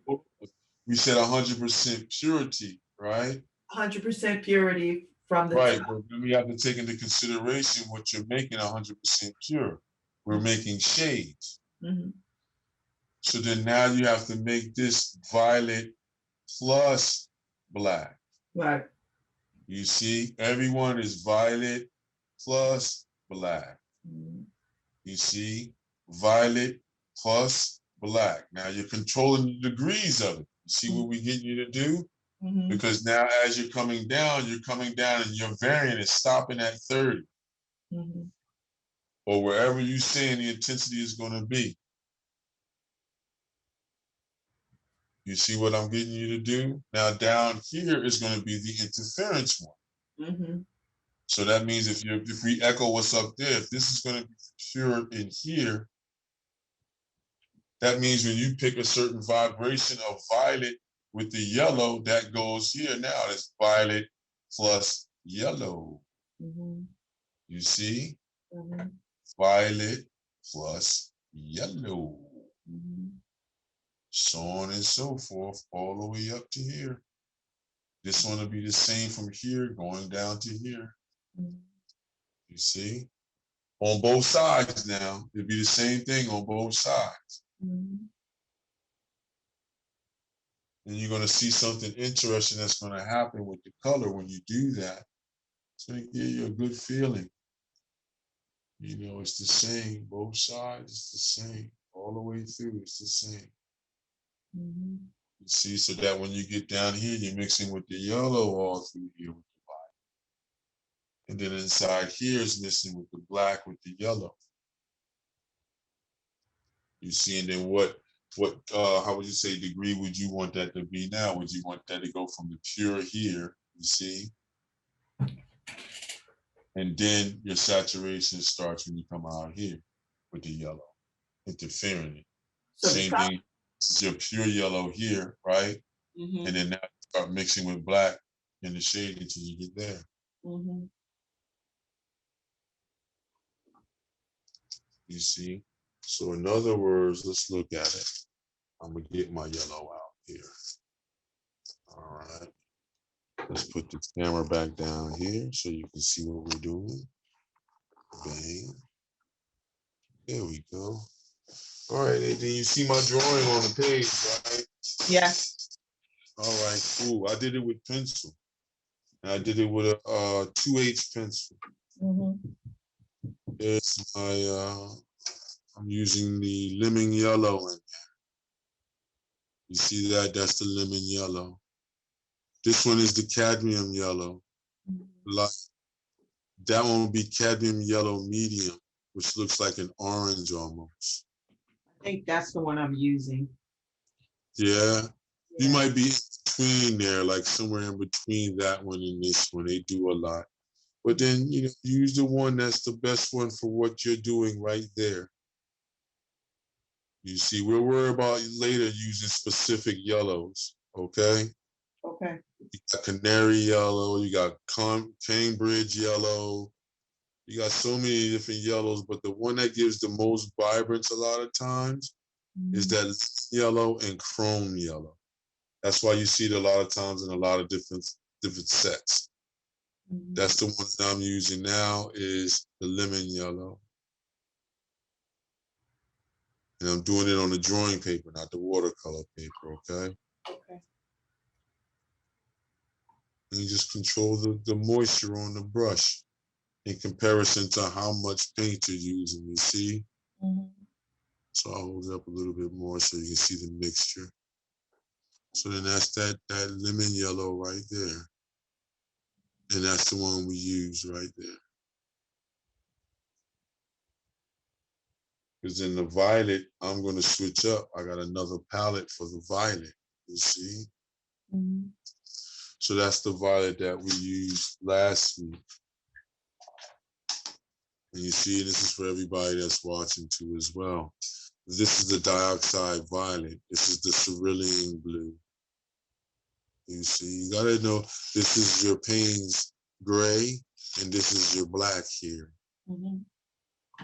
Speaker 1: We said 100% purity, right?
Speaker 2: 100% purity from the
Speaker 1: Right,
Speaker 2: top.
Speaker 1: but then we have to take into consideration what you're making 100% pure. We're making shades.
Speaker 2: Mm-hmm.
Speaker 1: So then now you have to make this violet plus black.
Speaker 2: Right.
Speaker 1: You see, everyone is violet plus black.
Speaker 2: Mm-hmm.
Speaker 1: You see, violet plus black. Now you're controlling the degrees of it. You see what we get you to do?
Speaker 2: Mm-hmm.
Speaker 1: Because now as you're coming down and your variant is stopping at 30. Mm-hmm. Or wherever you saying the intensity is going to be. You see what I'm getting you to do? Now down here is going to be the interference one. Mm-hmm. So that means if we echo what's up there, if this is going to be pure in here, that means when you pick a certain vibration of violet with the yellow, that goes here now. It's violet plus yellow. Mm-hmm. You see? Mm-hmm. Violet plus yellow. Mm-hmm. So on and so forth, all the way up to here. This one will be the same from here going down to here. Mm-hmm. You see? On both sides now, it'll be the same thing on both sides. Mm-hmm. And you're going to see something interesting that's going to happen with the color when you do that. It's going to give you a good feeling. You know, it's the same. Both sides, it's the same. All the way through, it's the same. Mm-hmm. You see, so that when you get down here, you're mixing with the yellow all through here with the white. And then inside here is mixing with the black with the yellow. You see, and then how would you say degree would you want that to be now? Would you want that to go from the pure here, you see? And then your saturation starts when you come out here with the yellow, interfering it. So same thing, this is your pure yellow here, right? Mm-hmm. And then now you start mixing with black in the shade until you get there. Mm-hmm. You see? So in other words, let's look at it. I'm gonna get my yellow out here. All right. Let's put the camera back down here so you can see what we're doing. Bang. There we go. All right, Nadine, you see my drawing on the page, right?
Speaker 2: Yes.
Speaker 1: All right, cool. I did it with pencil. And I did it with a 2H pencil. Mm-hmm. There's my, I'm using the lemon yellow in there. You see that? That's the lemon yellow. This one is the cadmium yellow. Mm-hmm. That one will be cadmium yellow medium, which looks like an orange almost.
Speaker 2: I think that's the one I'm using.
Speaker 1: Yeah. You might be in between there, like somewhere in between that one and this one. They do a lot. But then, you know, use the one that's the best one for what you're doing right there. You see, we'll worry about later using specific yellows, okay?
Speaker 2: Okay.
Speaker 1: You got canary yellow, you got Cambridge yellow, you got so many different yellows, but the one that gives the most vibrance a lot of times is that yellow and chrome yellow. That's why you see it a lot of times in a lot of different sets. That's the one that I'm using now is the lemon yellow. And I'm doing it on the drawing paper, not the watercolor paper, okay?
Speaker 2: Okay.
Speaker 1: And you just control the moisture on the brush in comparison to how much paint you're using, you see? Mm-hmm. So I'll hold it up a little bit more so you can see the mixture. So then that's that lemon yellow right there. And that's the one we use right there. Because in the violet, I'm going to switch up. I got another palette for the violet, you see? Mm-hmm. So that's the violet that we used last week. And you see, this is for everybody that's watching too as well. This is the dioxide violet. This is the cerulean blue. You see, you gotta know this is your Payne's gray and this is your black here. Mm-hmm.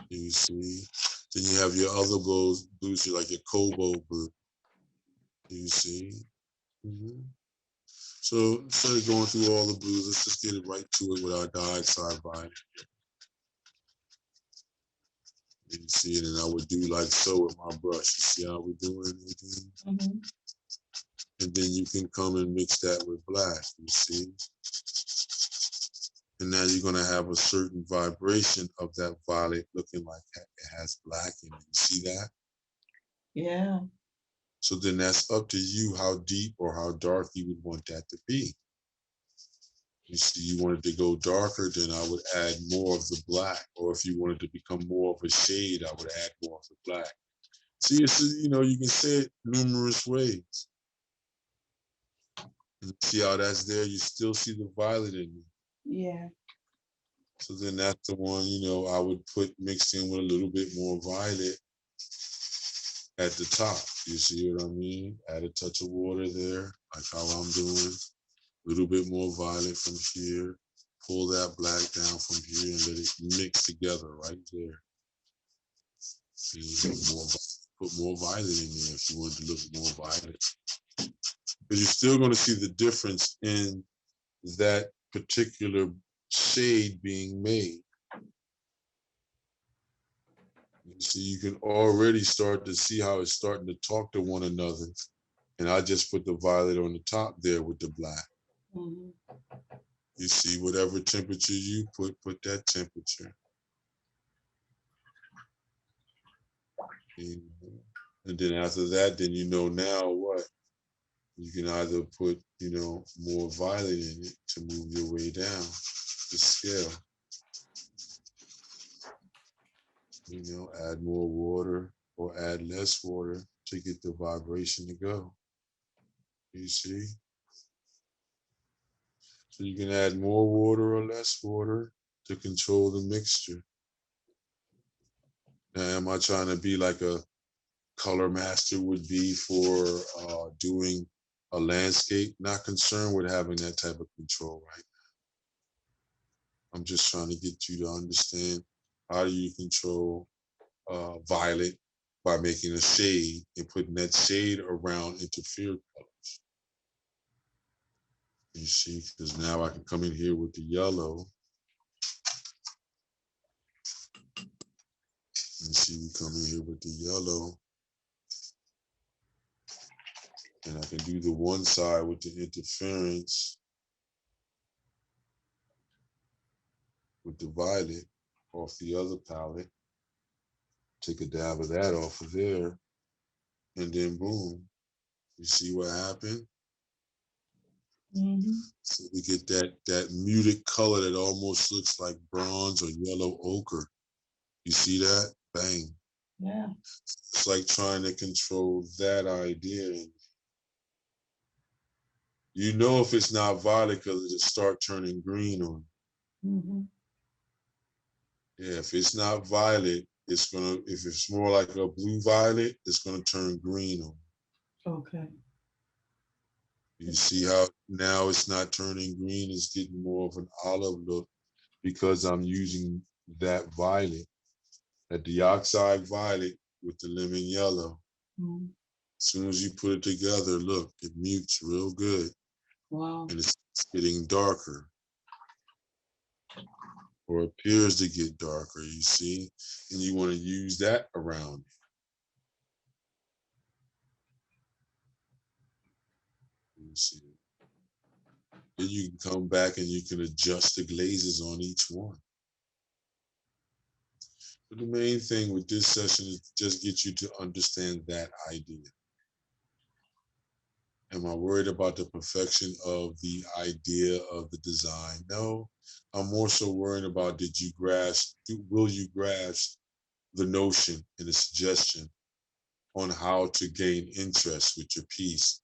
Speaker 1: You see, then you have your other blues like your cobalt blue. You see. Mm-hmm. So instead of going through all the blues, let's just get it right to it with our dioxide violet. You see it, and I would do like so with my brush. You see how we're doing, Nadine? Mm-hmm. And then you can come and mix that with black, you see? And now you're gonna have a certain vibration of that violet looking like it has black in it. You see that? Yeah. So then that's up to you how deep or how dark you would want that to be. You see, you wanted to go darker, then I would add more of the black. Or if you wanted to become more of a shade, I would add more of the black. See, it's, you know, you can say it numerous ways. And see how that's there? You still see the violet in it. Yeah. So then that's the one, you know, I would put mixed in with a little bit more violet at the top. You see what I mean? Add a touch of water there, like how I'm doing. A little bit more violet from here. Pull that black down from here and let it mix together right there. See, put more violet in there if you want to look more violet. But you're still going to see the difference in that particular shade being made. You see, you can already start to see how it's starting to talk to one another. And I just put the violet on the top there with the black. Mm-hmm. You see, whatever temperature you put that temperature. And then after that, then you know now what? You can either put, you know, more violet in it to move your way down the scale. You know, add more water or add less water to get the vibration to go. You see? So you can add more water or less water to control the mixture. Now, am I trying to be like a color master would be for doing a landscape? Not concerned with having that type of control right now. I'm just trying to get you to understand how do you control violet by making a shade and putting that shade around interfered colors. You see, because now I can come in here with the yellow. And see, we come in here with the yellow. And I can do the one side with the interference with the violet off the other palette. Take a dab of that off of there. And then boom, you see what happened? Mm-hmm. So we get that muted color that almost looks like bronze or yellow ochre. You see that? Bang. Yeah. It's like trying to control that idea. You know if it's not violet because it'll start turning green on you. Mm-hmm. Yeah, if it's not violet, it's gonna, if it's more like a blue violet, it's gonna turn green on you. Okay. You see how now it's not turning green, it's getting more of an olive look because I'm using that violet, that dioxide violet with the lemon yellow. Mm-hmm. As soon as you put it together, look, it mutes real good. Wow. And it's getting darker or appears to get darker, you see? And you want to use that around it. You see? Then you can come back and you can adjust the glazes on each one. But the main thing with this session is just get you to understand that idea. Am I worried about the perfection of the idea of the design? No, I'm more so worried about will you grasp the notion and the suggestion on how to gain interest with your piece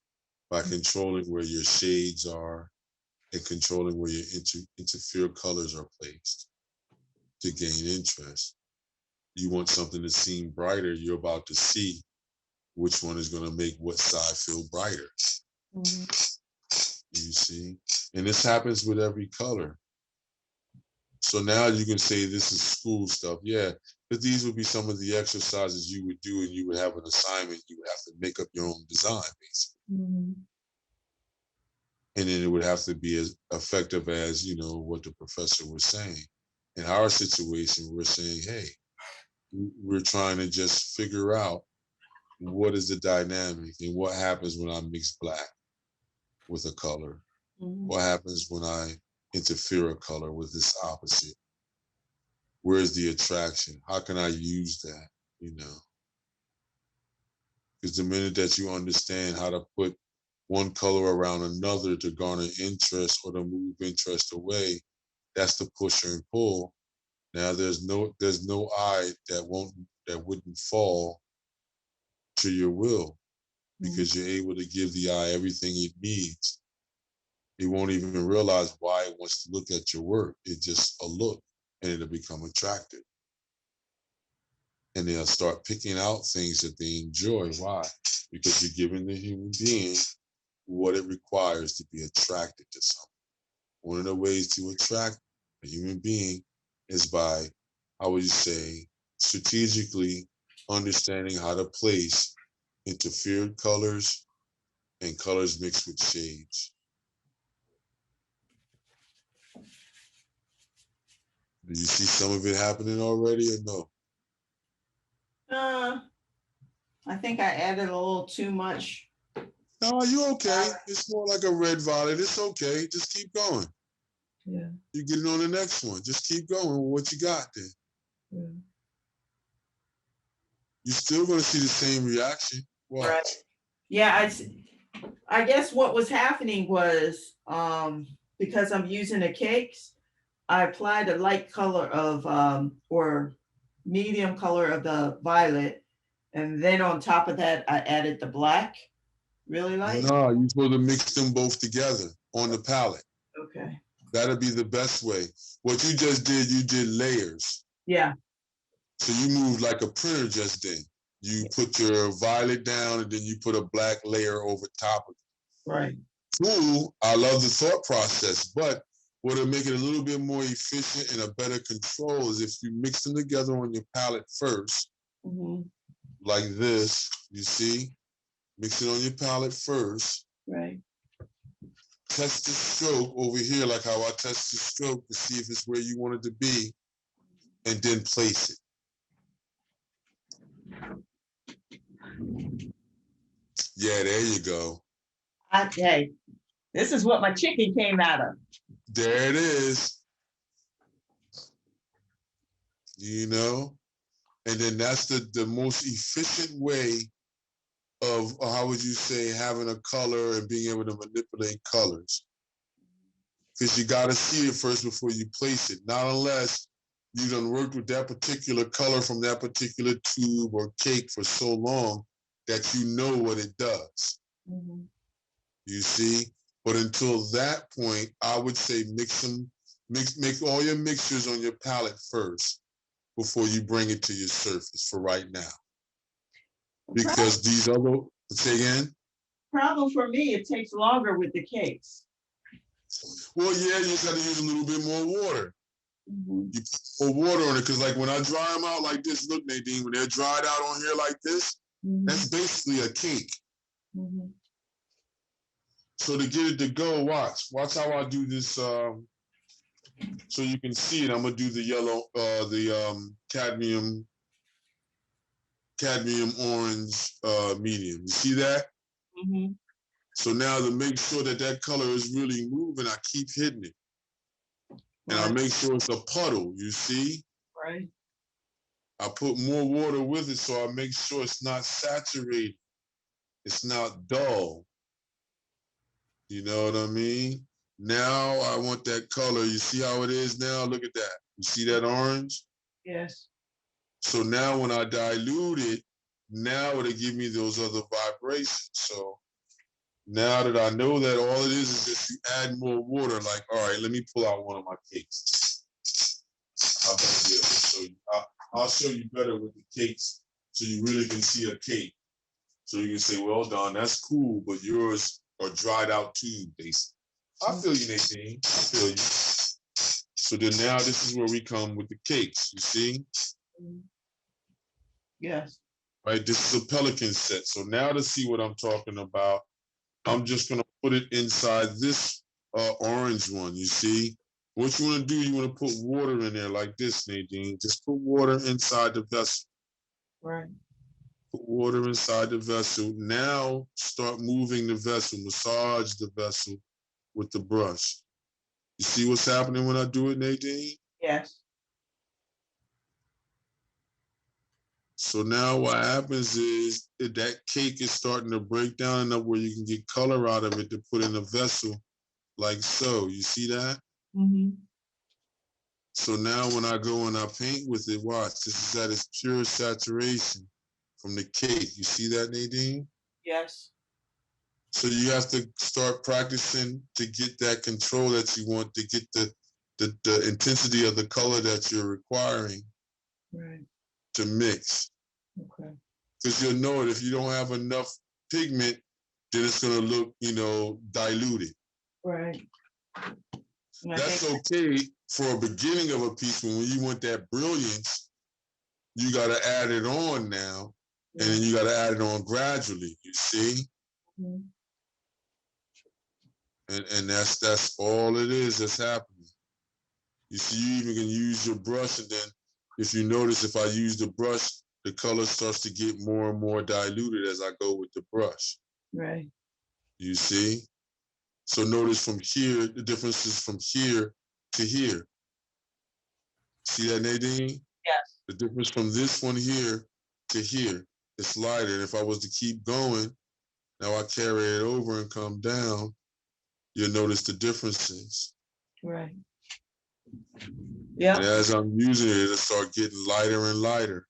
Speaker 1: by controlling where your shades are and controlling where your interfere colors are placed. to gain interest. You want something to seem brighter, you're about to see which one is going to make what side feel brighter. You see? And this happens with every color. So now you can say this is school stuff. Yeah, but these would be some of the exercises you would do, and you would have an assignment. You would have to make up your own design, basically. And then it would have to be as effective as, you know, what the professor was saying. In our situation, we're saying, hey, we're trying to just figure out what is the dynamic and what happens when I mix black with a color. What happens when I interfere a color with this opposite? Where's the attraction? How can I use that? You know, because the minute that you understand how to put one color around another to garner interest or to move interest away, that's the pusher and pull. Now there's no eye that wouldn't fall to your will, because you're able to give the eye everything it needs. It won't even realize why it wants to look at your work. It's just a look, and it'll become attractive. And they'll start picking out things that they enjoy. Why? Because you're giving the human being what it requires to be attracted to something. One of the ways to attract a human being is by, how would you say, strategically understanding how to place interfered colors and colors mixed with shades. Do you see some of it happening already or no?
Speaker 2: I think I added a little too much.
Speaker 1: No, you okay. It's more like a red violet. It's okay. Just keep going.
Speaker 2: Yeah.
Speaker 1: You're getting on the next one. Just keep going with what you got there.
Speaker 2: Yeah.
Speaker 1: You're still going to see the same reaction. Watch.
Speaker 2: Right. Yeah, I guess what was happening was because I'm using the cakes, I applied a light color of or medium color of the violet, and then on top of that I added the black, really light.
Speaker 1: No, you're supposed to mix them both together on the palette.
Speaker 2: Okay.
Speaker 1: That'll be the best way. What you just did, you did layers.
Speaker 2: Yeah.
Speaker 1: So you moved like a printer just then. You put your violet down and then you put a black layer over top of it.
Speaker 2: Right.
Speaker 1: Cool. I love the thought process, but what'll make it a little bit more efficient and a better control is if you mix them together on your palette first, like this, you see? Mix it on your palette first.
Speaker 2: Right.
Speaker 1: Test the stroke over here, like how I test the stroke to see if it's where you want it to be, and then place it. Yeah, there you go.
Speaker 2: Hey, this is what my chicken came out of.
Speaker 1: There it is. You know? And then that's the most efficient way of, how would you say, having a color and being able to manipulate colors. Because you got to see it first before you place it. Not unless you done worked with that particular color from that particular tube or cake for so long that you know what it does. You see? But until that point, I would say make all your mixtures on your palette first before you bring it to your surface for right now. Because these other, say again?
Speaker 2: Problem for me, it takes longer with the cakes.
Speaker 1: Well, yeah, you just got to use a little bit more water. You put more water on it, because like when I dry them out like this, look, Nadine, when they're dried out on here like this, that's basically a cake. So to get it to go, watch how I do this, so you can see it. I'm gonna do the yellow, cadmium orange medium. You see that? So now to make sure that color is really moving, I keep hitting it. And I make sure it's a puddle, you see?
Speaker 2: Right.
Speaker 1: I put more water with it, so I make sure it's not saturated. It's not dull. You know what I mean? Now I want that color. You see how it is now? Look at that. You see that orange?
Speaker 2: Yes.
Speaker 1: So now when I dilute it, now it'll give me those other vibrations. So now that I know that all it is just you add more water, like, all right, let me pull out one of my cakes. I'll better be able to show you. I'll show you better with the cakes so you really can see a cake. So you can say, well, Don, that's cool, but yours are dried out too, basically. I feel you, Nadine. I feel you. So then now this is where we come with the cakes, you see?
Speaker 2: Yes.
Speaker 1: Right, this is a pelican set. So now to see what I'm talking about, I'm just gonna put it inside this orange one, you see? What you wanna do, you wanna put water in there like this, Nadine. Just put water inside the vessel.
Speaker 2: Right.
Speaker 1: Put water inside the vessel. Now start moving the vessel, massage the vessel with the brush. You see what's happening when I do it, Nadine?
Speaker 2: Yes.
Speaker 1: So now what happens is that cake is starting to break down enough where you can get color out of it to put in a vessel like so. You see that?
Speaker 2: Mm-hmm.
Speaker 1: So now when I go and I paint with it, watch, this is at its pure saturation from the cake. You see that, Nadine?
Speaker 2: Yes.
Speaker 1: So you have to start practicing to get that control that you want, to get the intensity of the color that you're requiring
Speaker 2: Right.
Speaker 1: to mix.
Speaker 2: Okay.
Speaker 1: Because you'll know it if you don't have enough pigment, then it's going to look, diluted.
Speaker 2: Right.
Speaker 1: That's okay for a beginning of a piece, but when you want that brilliance, you got to add it on now, and then you got to add it on gradually. You see, and that's all it is that's happening. You see, you even can use your brush, and then if you notice, if I use the brush, the color starts to get more and more diluted as I go with the brush.
Speaker 2: Right.
Speaker 1: You see. So notice from here, the difference is from here to here. See that, Nadine?
Speaker 2: Yes.
Speaker 1: The difference from this one here to here, it's lighter. And if I was to keep going, now I carry it over and come down, you'll notice the differences.
Speaker 2: Right. Yeah.
Speaker 1: And as I'm using it, it'll start getting lighter and lighter.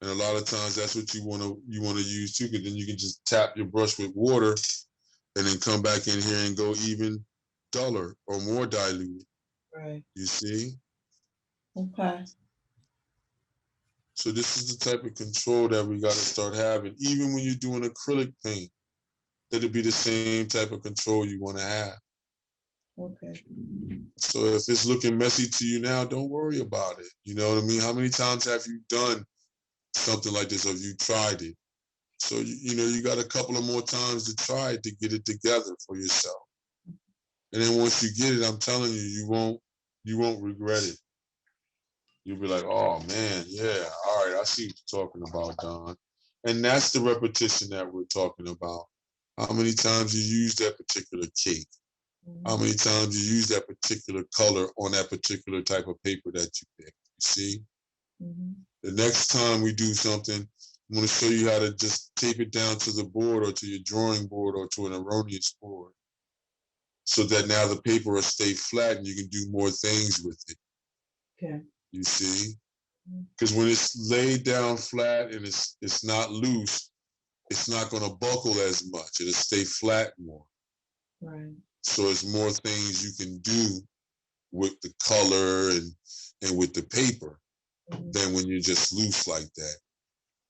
Speaker 1: And a lot of times that's what you want to use too, because then you can just tap your brush with water and then come back in here and go even duller or more diluted.
Speaker 2: Right.
Speaker 1: You see?
Speaker 2: Okay.
Speaker 1: So this is the type of control that we got to start having. Even when you're doing acrylic paint, it'll be the same type of control you want to have.
Speaker 2: Okay.
Speaker 1: So if it's looking messy to you now, don't worry about it. You know what I mean? How many times have you done something like this, or have you tried it? So, you got a couple of more times to try it to get it together for yourself. And then once you get it, I'm telling you, you won't regret it. You'll be like, oh man, yeah, all right, I see what you're talking about, Don. And that's the repetition that we're talking about. How many times you use that particular cake? How many times you use that particular color on that particular type of paper that you pick? You see? The next time we do something, I'm going to show you how to just tape it down to the board or to your drawing board or to an erroneous board, so that now the paper will stay flat and you can do more things with it.
Speaker 2: Okay.
Speaker 1: You see? Because when it's laid down flat and it's not loose, it's not going to buckle as much. It'll stay flat more.
Speaker 2: Right. So
Speaker 1: it's more things you can do with the color and with the paper than when you're just loose like that.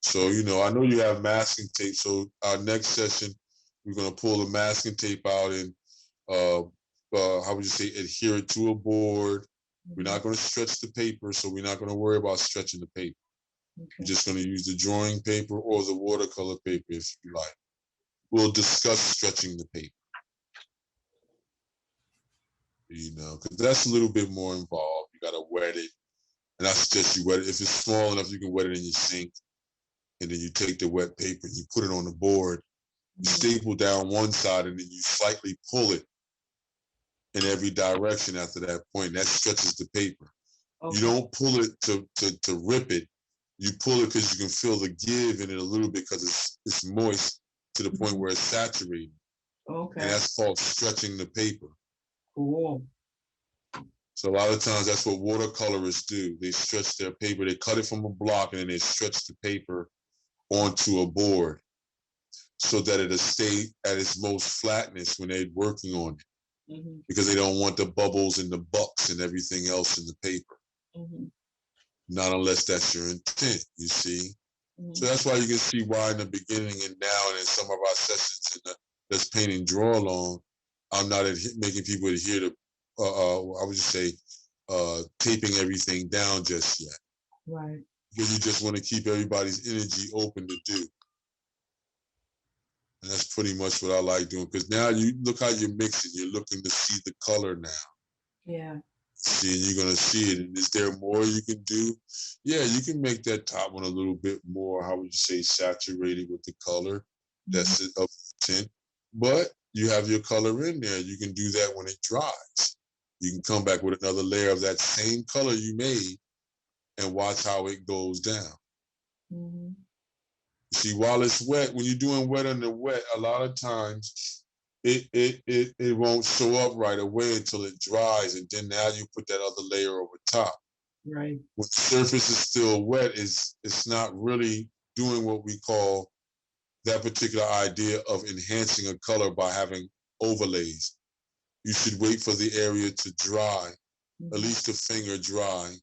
Speaker 1: So, I know you have masking tape. So our next session, we're going to pull the masking tape out and, how would you say, adhere it to a board. We're not going to stretch the paper, so we're not going to worry about stretching the paper. Okay. We're just going to use the drawing paper or the watercolor paper if you like. We'll discuss stretching the paper. Because that's a little bit more involved. You got to wet it. And I suggest you wet it. If it's small enough, you can wet it in your sink. And then you take the wet paper, you put it on the board, you staple down one side, and then you slightly pull it in every direction after that point. That stretches the paper. Okay. You don't pull it to rip it. You pull it because you can feel the give in it a little bit because it's moist to the point where it's saturated. Okay. And that's called stretching the paper.
Speaker 2: Cool.
Speaker 1: So a lot of times that's what watercolorists do. They stretch their paper. They cut it from a block and then they stretch the paper onto a board so that it'll stay at its most flatness when they're working on it. Because they don't want the bubbles and the bucks and everything else in the paper. Not unless that's your intent, you see. So that's why you can see why in the beginning and now and in some of our sessions in the Let's Paint and Draw Along, I'm not making people adhere to, I would just say, taping everything down just yet.
Speaker 2: Right.
Speaker 1: Because you just want to keep everybody's energy open to do. And that's pretty much what I like doing. Because now you look how you're mixing. You're looking to see the color now.
Speaker 2: Yeah.
Speaker 1: See, and you're going to see it. And is there more you can do? Yeah, you can make that top one a little bit more, how would you say, saturated with the color. That's of tint. But you have your color in there. You can do that when it dries. You can come back with another layer of that same color you made and watch how it goes down. See, while it's wet, when you're doing wet under wet, a lot of times it won't show up right away until it dries, and then now you put that other layer over top.
Speaker 2: Right.
Speaker 1: When the surface is still wet, it's not really doing what we call that particular idea of enhancing a color by having overlays. You should wait for the area to dry, at least a finger dry,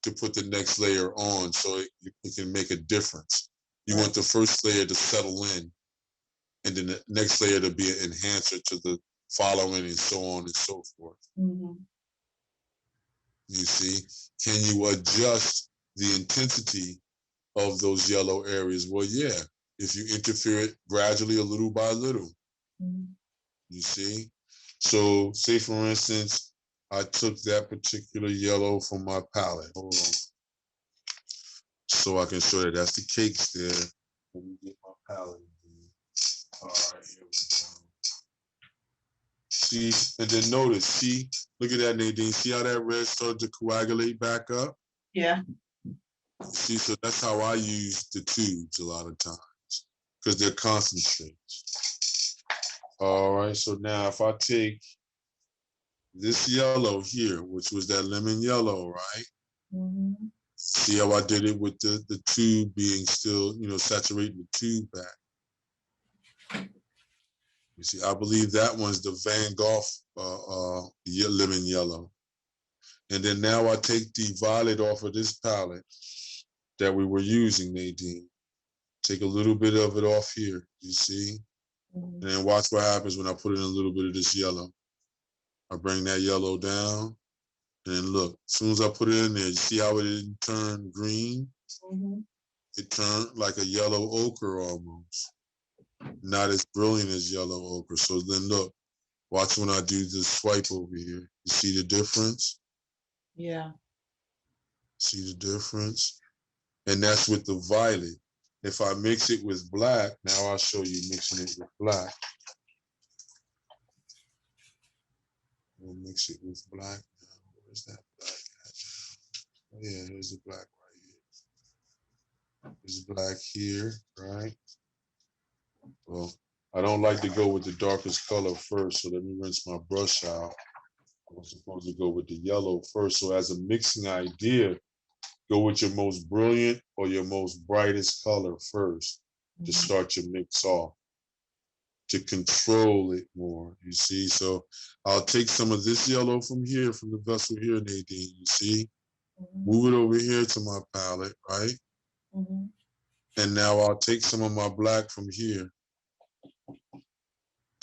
Speaker 1: to put the next layer on so it can make a difference. You want the first layer to settle in, and then the next layer to be an enhancer to the following, and so on and so forth. You see, can you adjust the intensity of those yellow areas? Well, yeah, if you interfere it gradually, a little by little. You see? So say for instance, I took that particular yellow from my palette. Hold on. So I can show that that's the cakes there. Let me get my palette. All right, here we go. See, and then notice, see, look at that, Nadine. See how that red started to coagulate back up?
Speaker 2: Yeah.
Speaker 1: See, so that's how I use the tubes a lot of times, because they're concentrates. All right, so now if I take this yellow here, which was that lemon yellow, right? See how I did it with the tube being still, saturating the tube back. You see, I believe that one's the Van Gogh lemon yellow. And then now I take the violet off of this palette that we were using, Nadine. Take a little bit of it off here, you see? And then watch what happens when I put in a little bit of this yellow. I bring that yellow down, and then look, as soon as I put it in there, you see how it didn't turn green? It turned like a yellow ochre almost. Not as brilliant as yellow ochre. So then look, watch when I do the swipe over here. You see the difference?
Speaker 2: Yeah.
Speaker 1: See the difference? And that's with the violet. If I mix it with black, now I'll show you mixing it with black. We'll mix it with black now. Where's that black at? Oh, yeah, here's the black right here. There's black here, right? Well, I don't like to go with the darkest color first, so let me rinse my brush out. I'm supposed to go with the yellow first. So as a mixing idea, go with your most brilliant or your most brightest color first to start your mix off, to control it more, you see? So I'll take some of this yellow from here, from the vessel here, Nadine, you see? Move it over here to my palette, right? And now I'll take some of my black from here.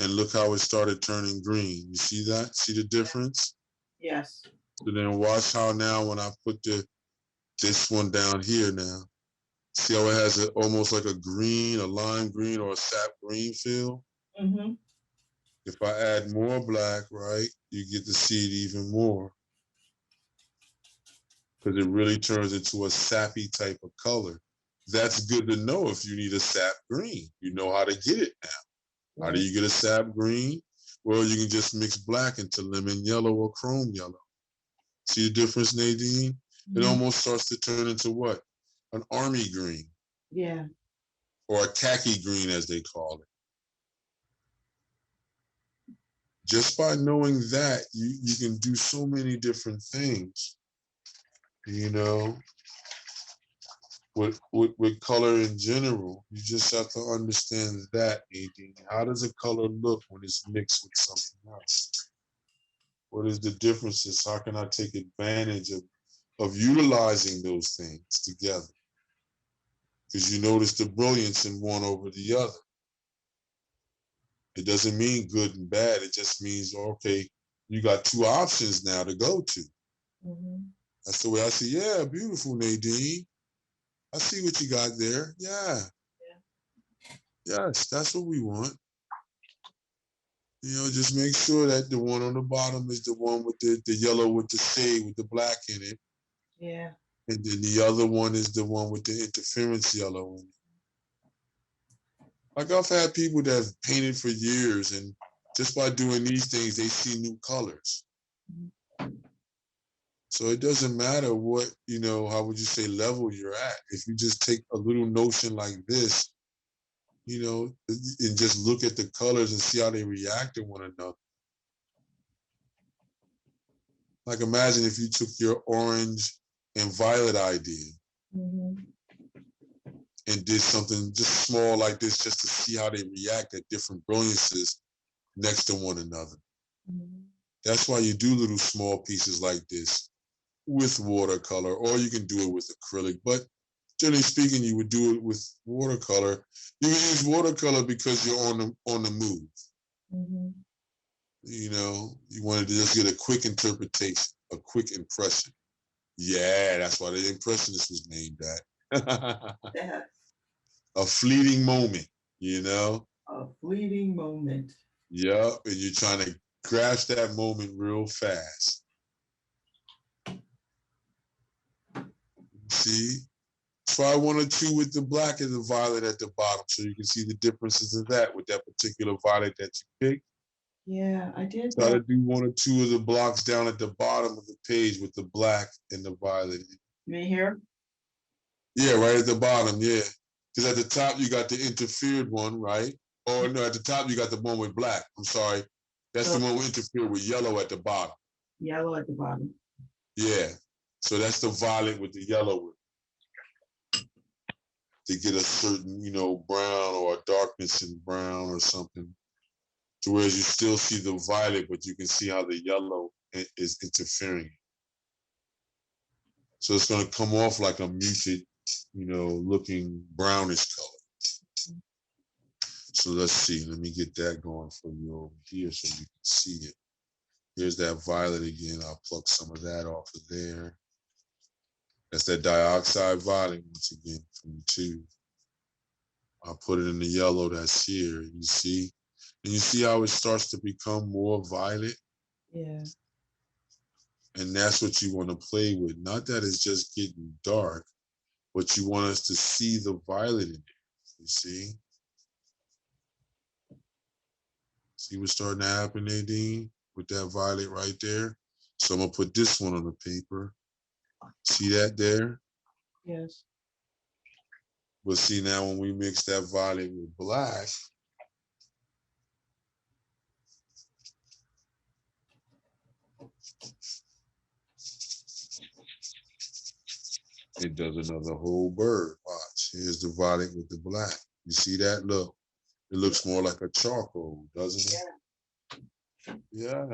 Speaker 1: And look how it started turning green. You see that? See the difference?
Speaker 2: Yes.
Speaker 1: So then watch how now when I put this one down here now, see how it has almost like a green, a lime green, or a sap green feel? If I add more black, right, you get to see it even more. Because it really turns into a sappy type of color. That's good to know if you need a sap green. You know how to get it now. How do you get a sap green? Well, you can just mix black into lemon yellow or chrome yellow. See the difference, Nadine? It almost starts to turn into what? An army green.
Speaker 2: Yeah.
Speaker 1: Or a khaki green, as they call it. Just by knowing that, you can do so many different things, with color in general. You just have to understand that, Nadine. How does a color look when it's mixed with something else? What is the differences? How can I take advantage of of utilizing those things together. Because you notice the brilliance in one over the other. It doesn't mean good and bad. It just means, okay, you got two options now to go to. That's the way I see. Yeah, beautiful, Nadine. I see what you got there. Yeah. Yes, that's what we want. You know, just make sure that the one on the bottom is the one with the yellow with the shade with the black in it.
Speaker 2: Yeah.
Speaker 1: And then the other one is the one with the interference yellow in it. Like I've had people that have painted for years, and just by doing these things, they see new colors. So it doesn't matter what, you know, how would you say level you're at. If you just take a little notion like this, you know, and just look at the colors and see how they react to one another. Like imagine if you took your orange and violet idea and did something just small like this just to see how they react at different brilliances next to one another. That's why you do little small pieces like this with watercolor, or you can do it with acrylic. But generally speaking, you would do it with watercolor. You can use watercolor because you're on the move. You know, you wanted to just get a quick interpretation, a quick impression. Yeah, that's why the Impressionist was named that.
Speaker 2: Yeah.
Speaker 1: A fleeting moment, you know?
Speaker 2: A fleeting moment.
Speaker 1: Yep, and you're trying to grasp that moment real fast. See? Try one or two with the black and the violet at the bottom so you can see the differences of that with that particular violet that you picked.
Speaker 2: Yeah, I did
Speaker 1: Try
Speaker 2: that.
Speaker 1: to do one or two of the blocks down at the bottom of the page with the black and the violet.
Speaker 2: You mean here?
Speaker 1: Yeah, right at the bottom, yeah. Because at the top you got the interfered one, right? Or no, at the top you got the one with black. I'm sorry. That's the one with interfered with yellow at the bottom.
Speaker 2: Yellow at the bottom.
Speaker 1: Yeah. So that's the violet with the yellow with it. To get a certain, you know, brown or a darkness in brown or something. To whereas you still see the violet, but you can see how the yellow is interfering. So it's going to come off like a muted, you know, looking brownish color. So let's see. Let me get that going for you over here so you can see it. Here's that violet again. I'll pluck some of that off of there. That's that dioxide violet once again from the tube. I'll put it in the yellow that's here. You see? And you see how it starts to become more violet?
Speaker 2: Yeah.
Speaker 1: And that's what you want to play with. Not that it's just getting dark, but you want us to see the violet in it. You see? See what's starting to happen, Nadine? With that violet right there. So I'm gonna put this one on the paper. See that there?
Speaker 2: Yes.
Speaker 1: But see now when we mix that violet with black, it does another whole bird. Watch. Here's the violet with the black. You see that? Look. It looks more like a charcoal, doesn't it? Yeah.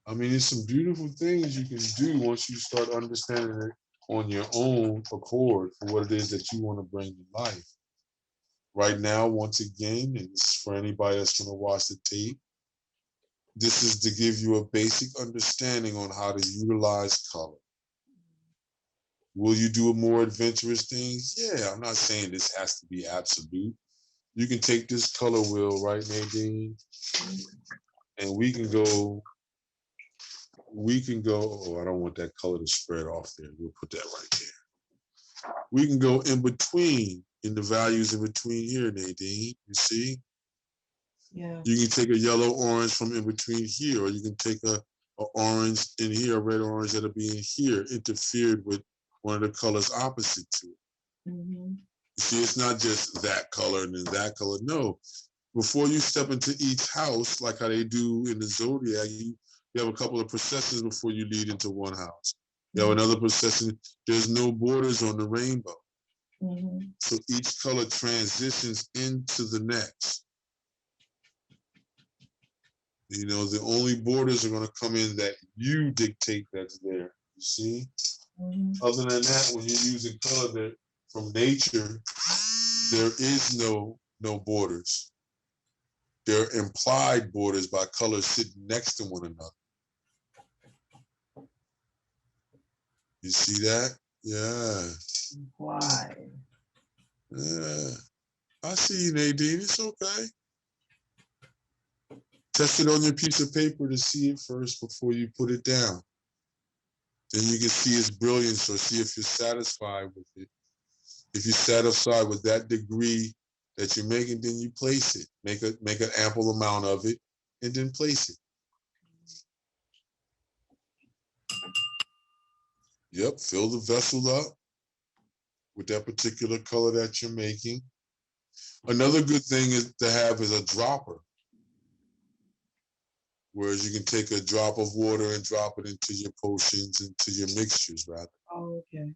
Speaker 1: I mean, it's some beautiful things you can do once you start understanding it on your own accord for what it is that you want to bring to life. Right now, once again, and this is for anybody that's going to watch the tape, this is to give you a basic understanding on how to utilize color. Will you do more adventurous things? Yeah, I'm not saying this has to be absolute. You can take this color wheel, right, Nadine? And we can go, oh, I don't want that color to spread off there. We'll put that right there. We can go in between, in the values in between here, Nadine, you see?
Speaker 2: Yeah.
Speaker 1: You can take a yellow orange from in between here, or you can take a orange in here, a red orange that'll be in here, interfered with one of the colors opposite to it. You see, it's not just that color and then that color. No, before you step into each house, like how they do in the zodiac, you have a couple of processions before you lead into one house. You have another procession. There's no borders on the rainbow. So each color transitions into the next. You know, the only borders are going to come in that you dictate that's there. You see? Other than that, when you're using color that from nature, there is no borders. There are implied borders by colors sitting next to one another. You see that? Yeah.
Speaker 2: Why?
Speaker 1: Yeah. I see you, Nadine. It's okay. Test it on your piece of paper to see it first before you put it down. Then you can see its brilliance or see if you're satisfied with it. If you're satisfied with that degree that you're making, then you place it. Make an ample amount of it and then place it. Yep, fill the vessel up with that particular color that you're making. Another good thing is to have is a dropper. Whereas you can take a drop of water and drop it into your potions, into your mixtures, rather.
Speaker 2: Oh, okay.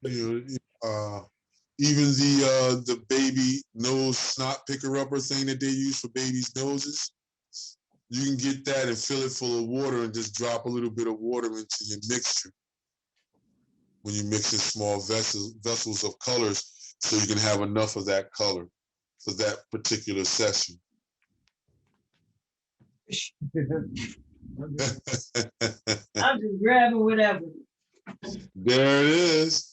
Speaker 1: You know, even the baby nose snot picker upper thing that they use for babies' noses, you can get that and fill it full of water and just drop a little bit of water into your mixture when you mix in small vessels of colors, so you can have enough of that color for that particular session.
Speaker 2: I'm just grabbing whatever.
Speaker 1: There it is.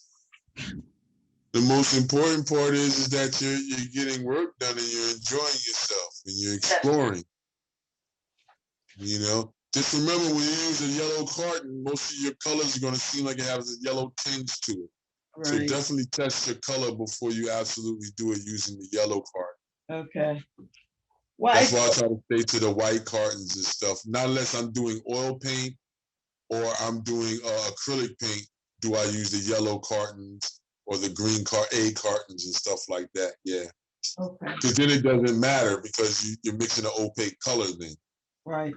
Speaker 1: The most important part is that you're getting work done and you're enjoying yourself and you're exploring. You know, just remember when you use a yellow carton, most of your colors are going to seem like it has a yellow tinge to it. Right. So definitely test your color before you absolutely do it using the yellow carton.
Speaker 2: Okay.
Speaker 1: That's why I try to stay to the white cartons and stuff. Not unless I'm doing oil paint or I'm doing acrylic paint, do I use the yellow cartons or the green A cartons and stuff like that. Yeah. Okay. Because then it doesn't matter because you're mixing an opaque color then.
Speaker 2: Right.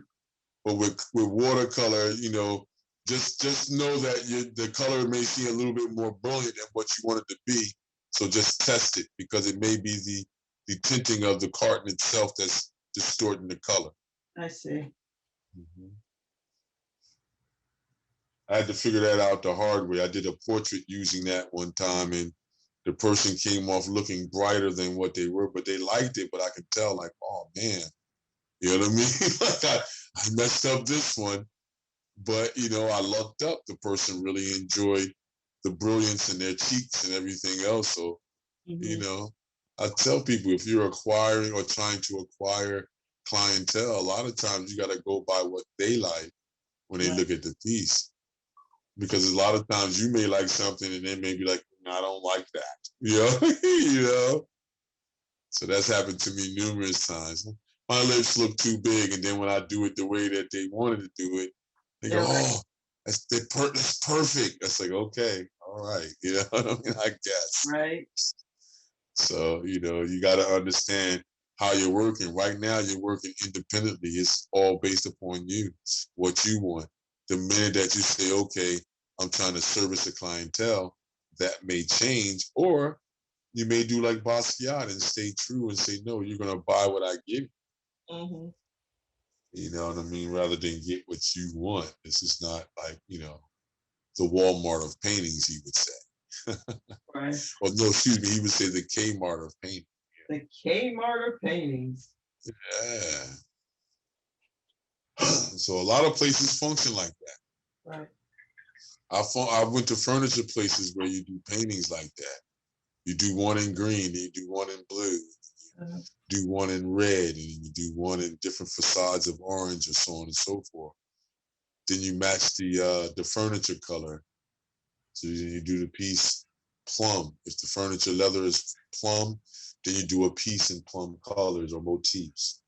Speaker 1: But with watercolor, you know, just know that the color may seem a little bit more brilliant than what you want it to be. So just test it because it may be the tinting of the carton itself that's distorting the color.
Speaker 2: I see.
Speaker 1: Mm-hmm. I had to figure that out the hard way. I did a portrait using that one time, and the person came off looking brighter than what they were, but they liked it. But I could tell, like, oh man, you know what I mean? Like I messed up this one, but you know, I lucked up. The person really enjoyed the brilliance in their cheeks and everything else. So, you know, I tell people if you're acquiring or trying to acquire clientele, a lot of times you got to go by what they like when they look at the piece. Because a lot of times you may like something and they may be like, no, I don't like that. You know? You know? So that's happened to me numerous times. My lips look too big, and then when I do it the way that they wanted to do it, they go, oh, that's perfect. That's like, okay, all right. You know what I mean? I guess.
Speaker 2: Right.
Speaker 1: So, you know, you got to understand how you're working. Right now, you're working independently. It's all based upon you, what you want. The minute that you say, okay, I'm trying to service a clientele, that may change. Or you may do like Basquiat and stay true and say, no, you're going to buy what I give you.
Speaker 2: Mm-hmm.
Speaker 1: You know what I mean? Rather than get what you want. This is not like, you know, the Walmart of paintings, he would say.
Speaker 2: Right.
Speaker 1: Or no, excuse me, he would say the Kmart of painting.
Speaker 2: The Kmart of paintings.
Speaker 1: Yeah. So a lot of places function like that.
Speaker 2: Right.
Speaker 1: I went to furniture places where you do paintings like that. You do one in green, you do one in blue, do one in red, and you do one in different facades of orange, or so on and so forth. Then you match the furniture color. So you do the piece plum. If the furniture leather is plum, then you do a piece in plum colors or motifs.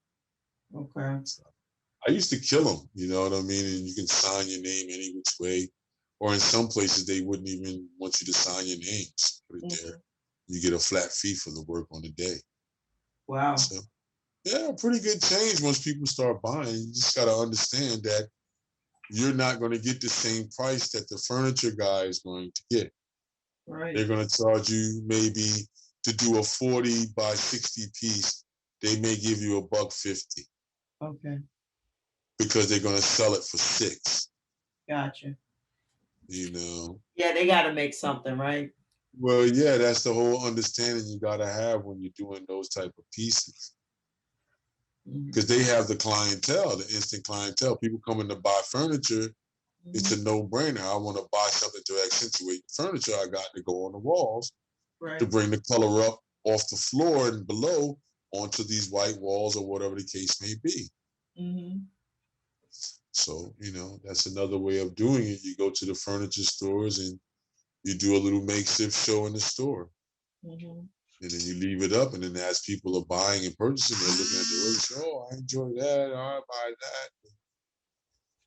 Speaker 2: Okay.
Speaker 1: So I used to kill them, you know what I mean? And you can sign your name any which way. Or in some places, they wouldn't even want you to sign your name. Just put it there. You get a flat fee for the work on the day.
Speaker 2: Wow.
Speaker 1: So, yeah, pretty good change once people start buying. You just got to understand that you're not going to get the same price that the furniture guy is going to get.
Speaker 2: Right.
Speaker 1: They're going to charge you maybe to do a 40 by 60 piece. They may give you $150.
Speaker 2: Okay.
Speaker 1: because they're going to sell it for $6.
Speaker 2: Gotcha.
Speaker 1: You know.
Speaker 2: Yeah, they got to make something, right?
Speaker 1: Well, yeah, that's the whole understanding you got to have when you're doing those type of pieces. Because they have the clientele, the instant clientele. People coming to buy furniture. It's a no-brainer. I want to buy something to accentuate the furniture I got to go on the walls, to bring the color up off the floor and below onto these white walls or whatever the case may be. So, you know, that's another way of doing it. You go to the furniture stores and you do a little makeshift show in the store. And then you leave it up, and then as people are buying and purchasing, they're looking at the work and say, oh, I enjoy that, I buy that.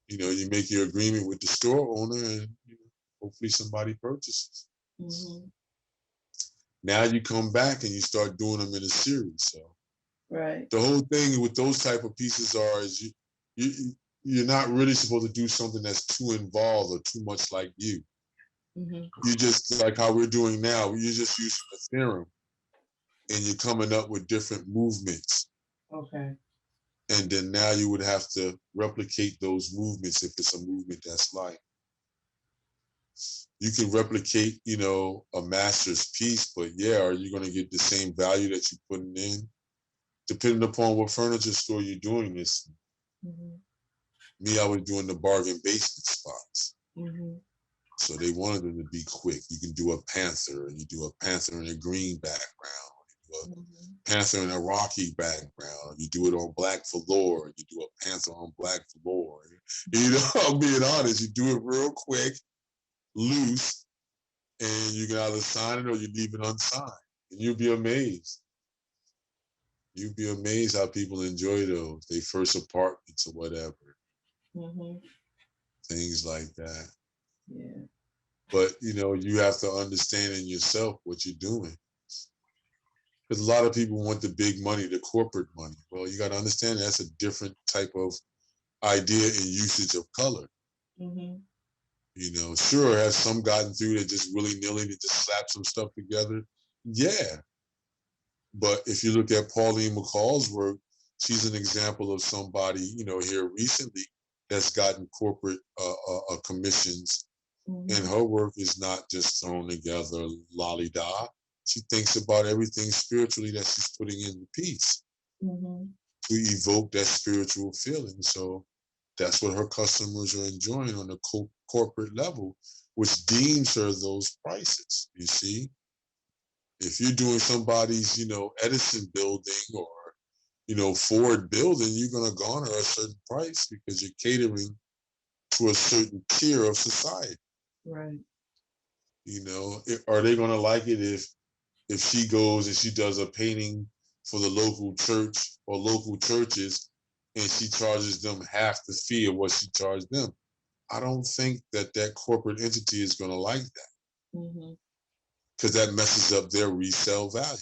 Speaker 1: You know, you make your agreement with the store owner, and you know, hopefully somebody purchases. Now you come back and you start doing them in a series. So the whole thing with those type of pieces is you're not really supposed to do something that's too involved or too much like you. You just, like how we're doing now, you're just using a theorem and you're coming up with different movements.
Speaker 2: Okay.
Speaker 1: And then now you would have to replicate those movements if it's a movement that's like. You can replicate, you know, a master's piece, but yeah, are you going to get the same value that you're putting in? Depending upon what furniture store you're doing this. Me, I was doing the bargain basement spots. So they wanted them to be quick. You can do a panther, and you do a panther in a green background. You do a panther in a rocky background. You do it on black velour. You do a panther on black velour. You know, I'm being honest. You do it real quick, loose, and you can either sign it or you leave it unsigned. And you'll be amazed. You'd be amazed how people enjoy those. They first apartments or whatever. Things like that.
Speaker 2: Yeah.
Speaker 1: But, you know, you have to understand in yourself what you're doing. Because a lot of people want the big money, the corporate money. Well, you got to understand that's a different type of idea and usage of color. You know, sure, has some gotten through that just willy-nilly to just slap some stuff together? Yeah. But if you look at Pauline McCall's work, she's an example of somebody, you know, here recently that's gotten corporate commissions. And her work is not just thrown together lolly-da. She thinks about everything spiritually that she's putting in the piece to evoke that spiritual feeling. So that's what her customers are enjoying on the corporate level, which deems her those prices, you see? If you're doing somebody's, you know, Edison building or, you know, Ford building, you're going to garner a certain price because you're catering to a certain tier of society.
Speaker 2: Right.
Speaker 1: You know, are they going to like it if she goes and she does a painting for the local church or local churches and she charges them half the fee of what she charged them? I don't think that corporate entity is going to like that. Because that messes up their resale value.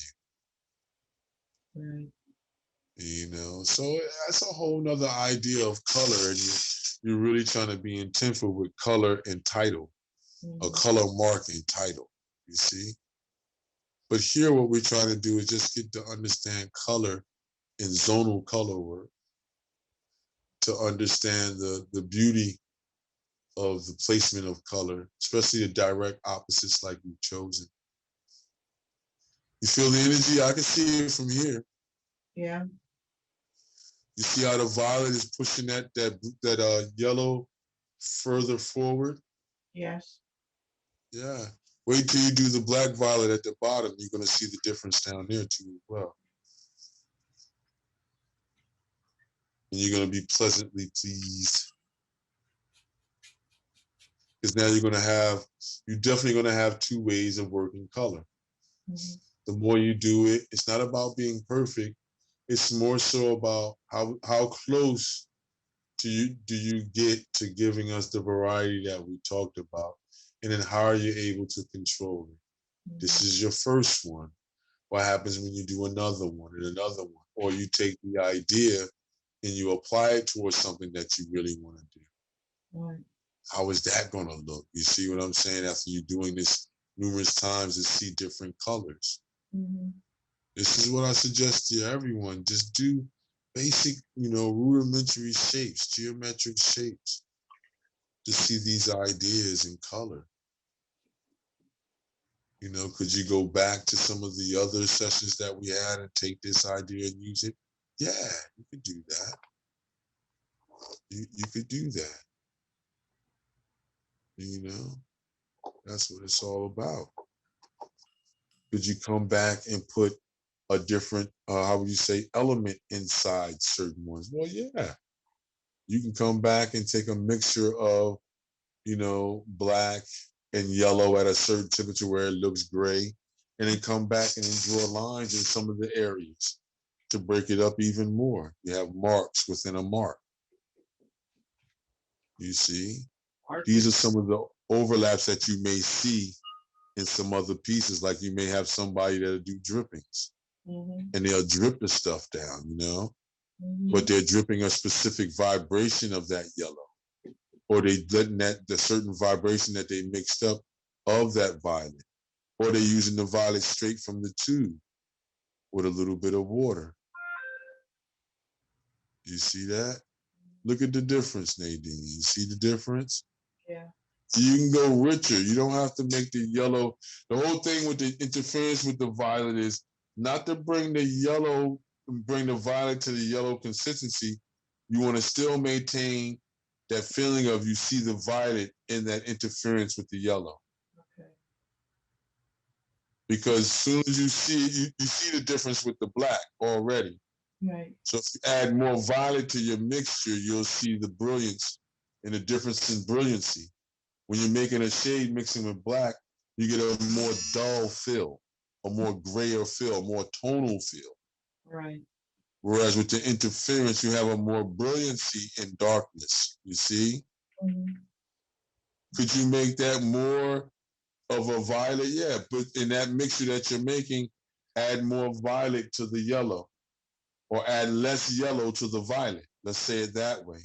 Speaker 2: Right.
Speaker 1: You know, so that's a whole nother idea of color, and you're really trying to be intentional with color and title, a color mark and title, you see? But here what we're trying to do is just get to understand color and zonal color work, to understand the beauty of the placement of color, especially the direct opposites like you've chosen. You feel the energy? I can see it from here.
Speaker 2: Yeah.
Speaker 1: You see how the violet is pushing that yellow further forward?
Speaker 2: Yes.
Speaker 1: Yeah. Wait till you do the black violet at the bottom. You're going to see the difference down there too as well. And you're going to be pleasantly pleased. Because now you're definitely going to have two ways of working color. The more you do it, it's not about being perfect. It's more so about how close do you get to giving us the variety that we talked about, and then how are you able to control it? This is your first one. What happens when you do another one and another one? Or you take the idea and you apply it towards something that you really want to do.
Speaker 2: Right.
Speaker 1: How is that going to look? You see what I'm saying? After you doing this numerous times to see different colors. This is what I suggest to everyone. Just do basic, rudimentary shapes, geometric shapes, to see these ideas in color. Could you go back to some of the other sessions that we had and take this idea and use it? Yeah, you could do that. You could do that. That's what it's all about. Could you come back and put a different, how would you say, element inside certain ones? Well, yeah. You can come back and take a mixture of, black and yellow at a certain temperature where it looks gray, and then come back and then draw lines in some of the areas to break it up even more. You have marks within a mark. You see? These are some of the overlaps that you may see in some other pieces, like you may have somebody that'll do drippings, and they'll drip the stuff down, but they're dripping a specific vibration of that yellow, or they letting that the certain vibration that they mixed up of that violet, or they're using the violet straight from the tube with a little bit of water. You see that? Look at the difference, Nadine. You see the difference?
Speaker 2: Yeah.
Speaker 1: You can go richer. You don't have to make the yellow. The whole thing with the interference with the violet is not to bring the violet to the yellow consistency. You want to still maintain that feeling of you see the violet in that interference with the yellow.
Speaker 2: Okay.
Speaker 1: Because as soon as you see it, you see the difference with the black already.
Speaker 2: Right.
Speaker 1: So if you add more violet to your mixture, you'll see the brilliance and the difference in brilliancy. When you're making a shade mixing with black, you get a more dull feel, a more grayer feel, a more tonal feel.
Speaker 2: Right.
Speaker 1: Whereas with the interference, you have a more brilliancy and darkness. You see? Could you make that more of a violet? Yeah, but in that mixture that you're making, add more violet to the yellow, or add less yellow to the violet. Let's say it that way.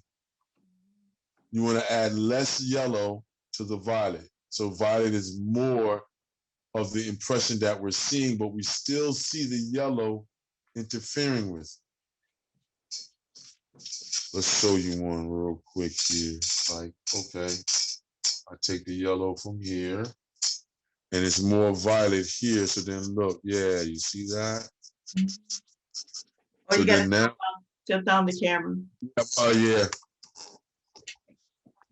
Speaker 1: You want to add less yellow to the violet. So violet is more of the impression that we're seeing, but we still see the yellow interfering with. Let's show you one real quick here. Like, okay, I take the yellow from here, and it's more violet here. So then look, yeah, you see that?
Speaker 2: Oh, so you gotta tilt down the camera.
Speaker 1: Oh, yeah.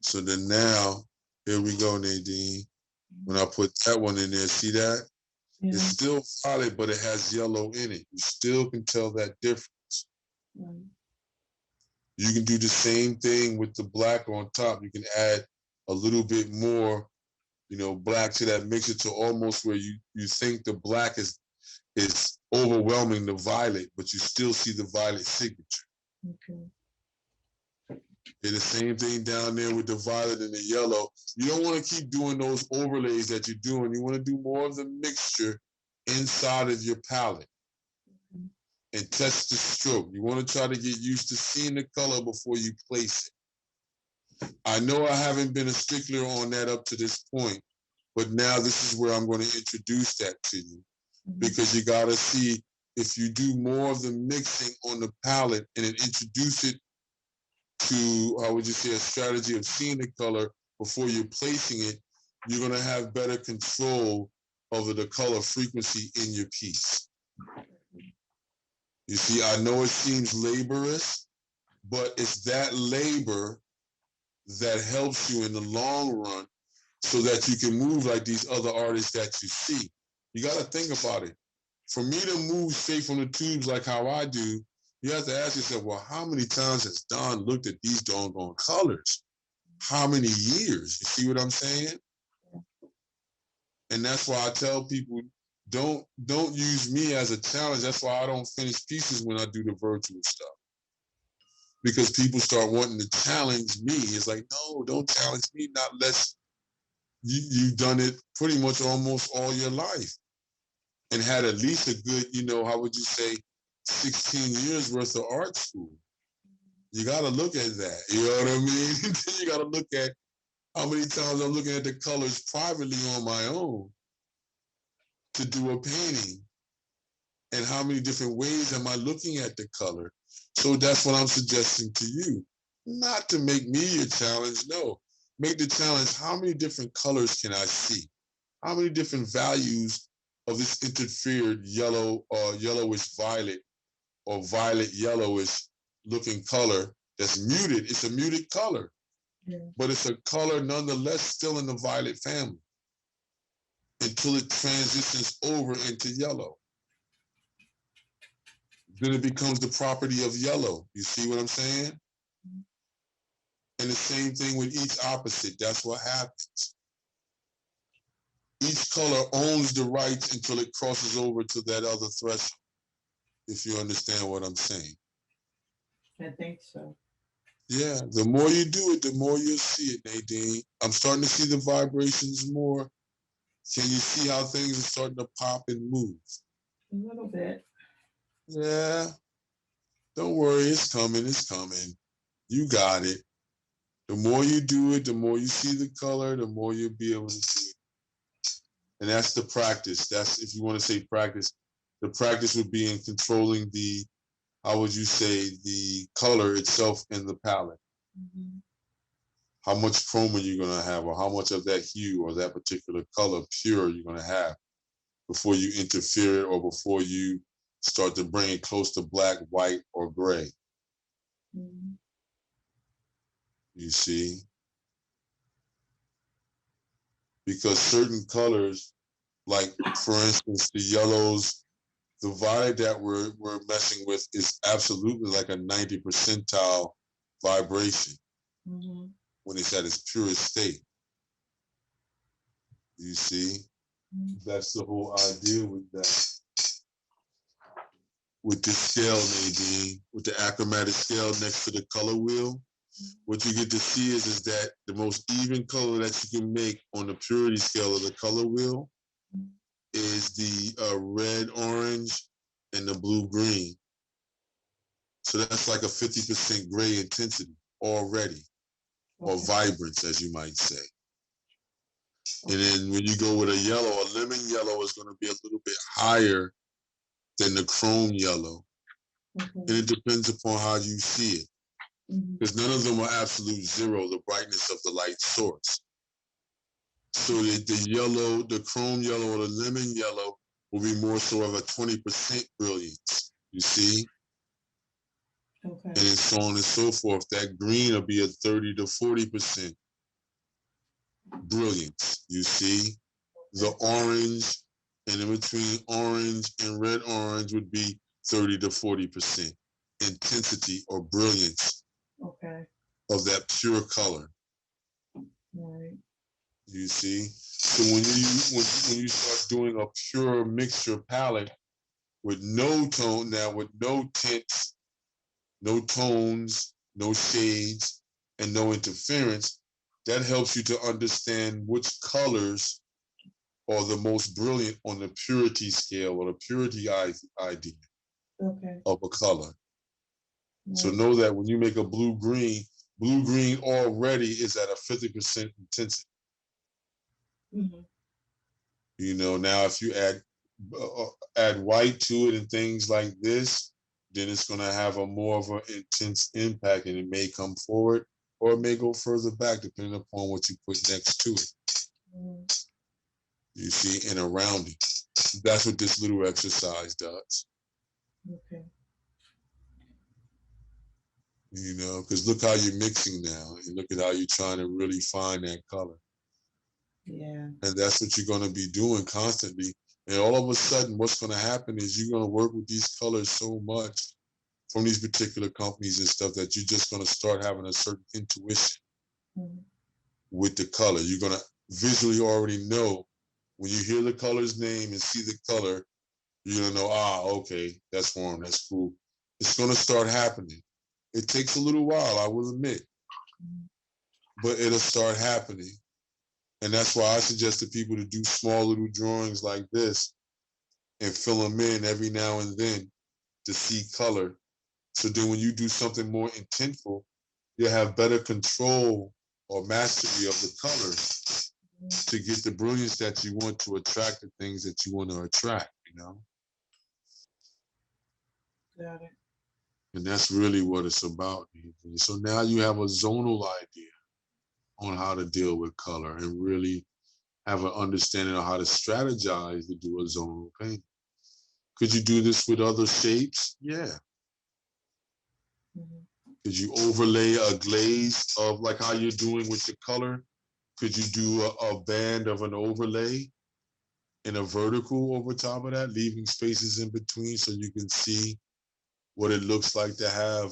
Speaker 1: So then now, here we go, Nadine. When I put that one in there, see that? Yeah. It's still violet, but it has yellow in it. You still can tell that difference. Right. You can do the same thing with the black on top. You can add a little bit more, black to that mixture to almost where you think the black is overwhelming the violet, but you still see the violet signature. Okay. And the same thing down there with the violet and the yellow. You don't want to keep doing those overlays that you're doing. You want to do more of the mixture inside of your palette and test the stroke. You want to try to get used to seeing the color before you place it. I know I haven't been a stickler on that up to this point, but now this is where I'm going to introduce that to you, because you got to see if you do more of the mixing on the palette and then introduce it to, how would you say, a strategy of seeing the color before you're placing it, you're going to have better control over the color frequency in your piece. You see, I know it seems laborious, but it's that labor that helps you in the long run so that you can move like these other artists that you see. You got to think about it. For me to move straight from the tubes like how I do, you have to ask yourself, well, how many times has Don looked at these doggone colors? How many years? You see what I'm saying? And that's why I tell people, don't use me as a challenge. That's why I don't finish pieces when I do the virtual stuff. Because people start wanting to challenge me. It's like, no, don't challenge me, not unless you've done it pretty much almost all your life and had at least a good, how would you say, 16 years worth of art school. You got to look at that. You know what I mean? You got to look at how many times I'm looking at the colors privately on my own to do a painting and how many different ways am I looking at the color? So that's what I'm suggesting to you. Not to make me your challenge, no. Make the challenge, how many different colors can I see? How many different values of this interfered yellow or yellowish violet or violet yellowish looking color that's muted? It's a muted color, but it's a color nonetheless still in the violet family until it transitions over into yellow. Then it becomes the property of yellow. You see what I'm saying? And the same thing with each opposite. That's what happens. Each color owns the rights until it crosses over to that other threshold, if you understand what I'm saying.
Speaker 2: I think so.
Speaker 1: Yeah, the more you do it, the more you'll see it, Nadine. I'm starting to see the vibrations more. Can you see how things are starting to pop and move?
Speaker 2: A little bit.
Speaker 1: Yeah, don't worry, it's coming, it's coming. You got it. The more you do it, the more you see the color, the more you'll be able to see it. And that's the practice. That's, if you want to say practice, the practice would be in controlling the, how would you say, the color itself in the palette. Mm-hmm. How much chroma you're going to have, or how much of that hue or that particular color pure you're going to have before you interfere or before you start to bring it close to black, white, or gray. Mm-hmm. You see? Because certain colors, like for instance, the yellows, the violet that we're messing with is absolutely like a 90 percentile vibration. Mm-hmm. When it's at its purest state. You see? Mm-hmm. That's the whole idea with that. With the scale, Nadine, with the achromatic scale next to the color wheel, what you get to see is that the most even color that you can make on the purity scale of the color wheel is the red, orange, and the blue, green. So that's like a 50% gray intensity already, or vibrance, as you might say. And then when you go with a yellow, a lemon yellow is going to be a little bit higher than the chrome yellow. And it depends upon how you see it. Because none of them are absolute zero, the brightness of the light source. So the yellow, the chrome yellow or the lemon yellow will be more so of a 20% brilliance, you see? Okay. And then so on and so forth. That green will be a 30 to 40% brilliance, you see? The orange, and in between orange and red orange would be 30 to 40% intensity or brilliance of that pure color. Right. You see? So when you start doing a pure mixture palette with no tone, now with no tints, no tones, no shades, and no interference, that helps you to understand which colors are the most brilliant on the purity scale or the purity idea of a color. Right. So know that when you make a blue-green already is at a 50% intensity. Mm-hmm. You know, now if you add white to it and things like this, then it's going to have a more of an intense impact, and it may come forward or it may go further back depending upon what you put next to it. Mm-hmm. You see, and around it. That's what this little exercise does. Okay. You know, because look how you're mixing now, and look at how you're trying to really find that color. Yeah. And that's what you're going to be doing constantly. And all of a sudden, what's going to happen is you're going to work with these colors so much from these particular companies and stuff that you're just going to start having a certain intuition with the color. You're going to visually already know when you hear the color's name and see the color, you're going to know, okay, that's warm, that's cool. It's going to start happening. It takes a little while, I will admit, but it'll start happening. And that's why I suggest to people to do small little drawings like this and fill them in every now and then to see color. So then when you do something more intentful, you'll have better control or mastery of the colors to get the brilliance that you want to attract the things that you want to attract, you know?
Speaker 2: Got it.
Speaker 1: And that's really what it's about. So now you have a zonal idea on how to deal with color and really have an understanding of how to strategize to do a zonal painting. Could you do this with other shapes? Yeah. Could you overlay a glaze of like how you're doing with the color? Could you do a band of an overlay in a vertical over top of that, leaving spaces in between so you can see what it looks like to have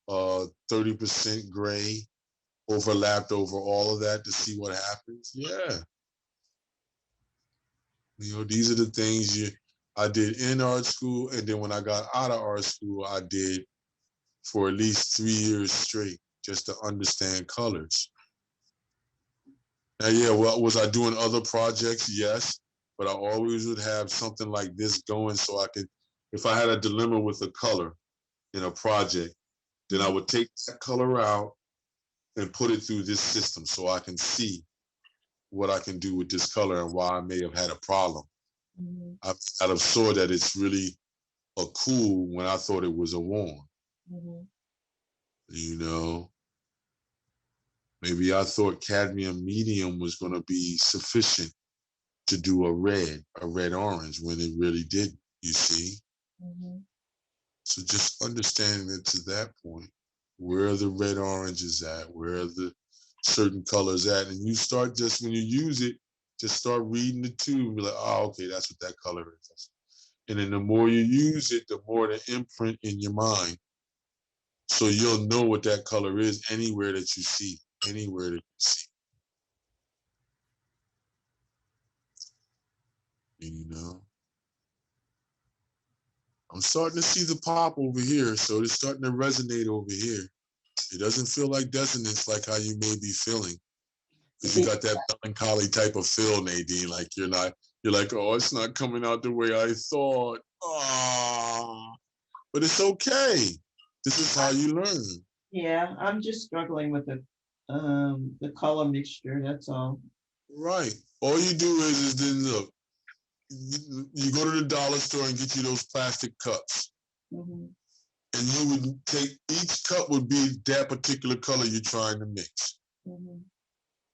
Speaker 1: 30% gray overlapped over all of that to see what happens? Yeah. These are the things I did in art school, and then when I got out of art school, I did for at least 3 years straight just to understand colors. Now, yeah, well, was I doing other projects? Yes, but I always would have something like this going so I could, if I had a dilemma with a color in a project, then I would take that color out and put it through this system so I can see what I can do with this color and why I may have had a problem. I have saw that it's really a cool when I thought it was a warm. Maybe I thought cadmium medium was going to be sufficient to do a red orange when it really didn't, you see? So just understanding it to that point, where the red orange is at, where the certain colors at, and you start just when you use it, just start reading the tube, be like, oh, okay, that's what that color is. And then the more you use it, the more the imprint in your mind. So you'll know what that color is anywhere that you see, anywhere that you see. I'm starting to see the pop over here, so it's starting to resonate over here. It doesn't feel like dissonance like how you may be feeling. Because you got that melancholy type of feel, Nadine, like you're like, oh, it's not coming out the way I thought. Ah, but it's okay. This is how you learn.
Speaker 2: Yeah, I'm just struggling with the color mixture, that's all.
Speaker 1: Right. All you do is then look, you go to the dollar store and get you those plastic cups. And you would take, each cup would be that particular color you're trying to mix.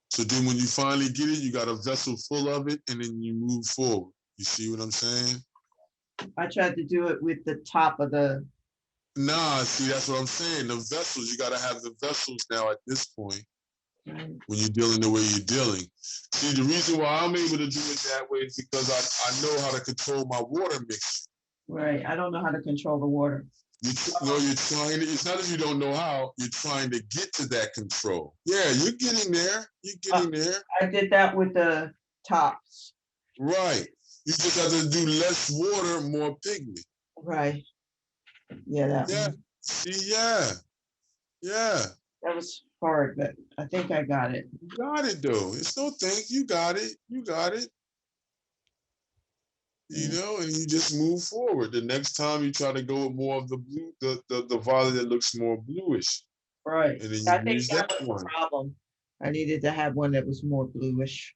Speaker 1: So then when you finally get it, you got a vessel full of it, and then you move forward. You see what I'm saying?
Speaker 2: I tried to do it with the top of the...
Speaker 1: Nah, see, that's what I'm saying. The vessels, you got to have the vessels now at this point when you're dealing the way you're dealing. See, the reason why I'm able to do it that way is because I know how to control my water mixture.
Speaker 2: Right, I don't know how to control the water.
Speaker 1: You're trying to, it's not that you don't know how, you're trying to get to that control. Yeah, you're getting there. You're getting there.
Speaker 2: I did that with the tops.
Speaker 1: Right. You just have to do less water, more pigment.
Speaker 2: Right. Yeah, that one.
Speaker 1: See, yeah. Yeah.
Speaker 2: That was hard, but I think I got it.
Speaker 1: You got it though. It's no thing. You got it. You got it. And you just move forward. The next time you try to go with more of the blue, the violet that looks more bluish.
Speaker 2: Right.
Speaker 1: And then
Speaker 2: I
Speaker 1: you
Speaker 2: think
Speaker 1: use that
Speaker 2: was
Speaker 1: one.
Speaker 2: the problem. I needed to have one that was more bluish.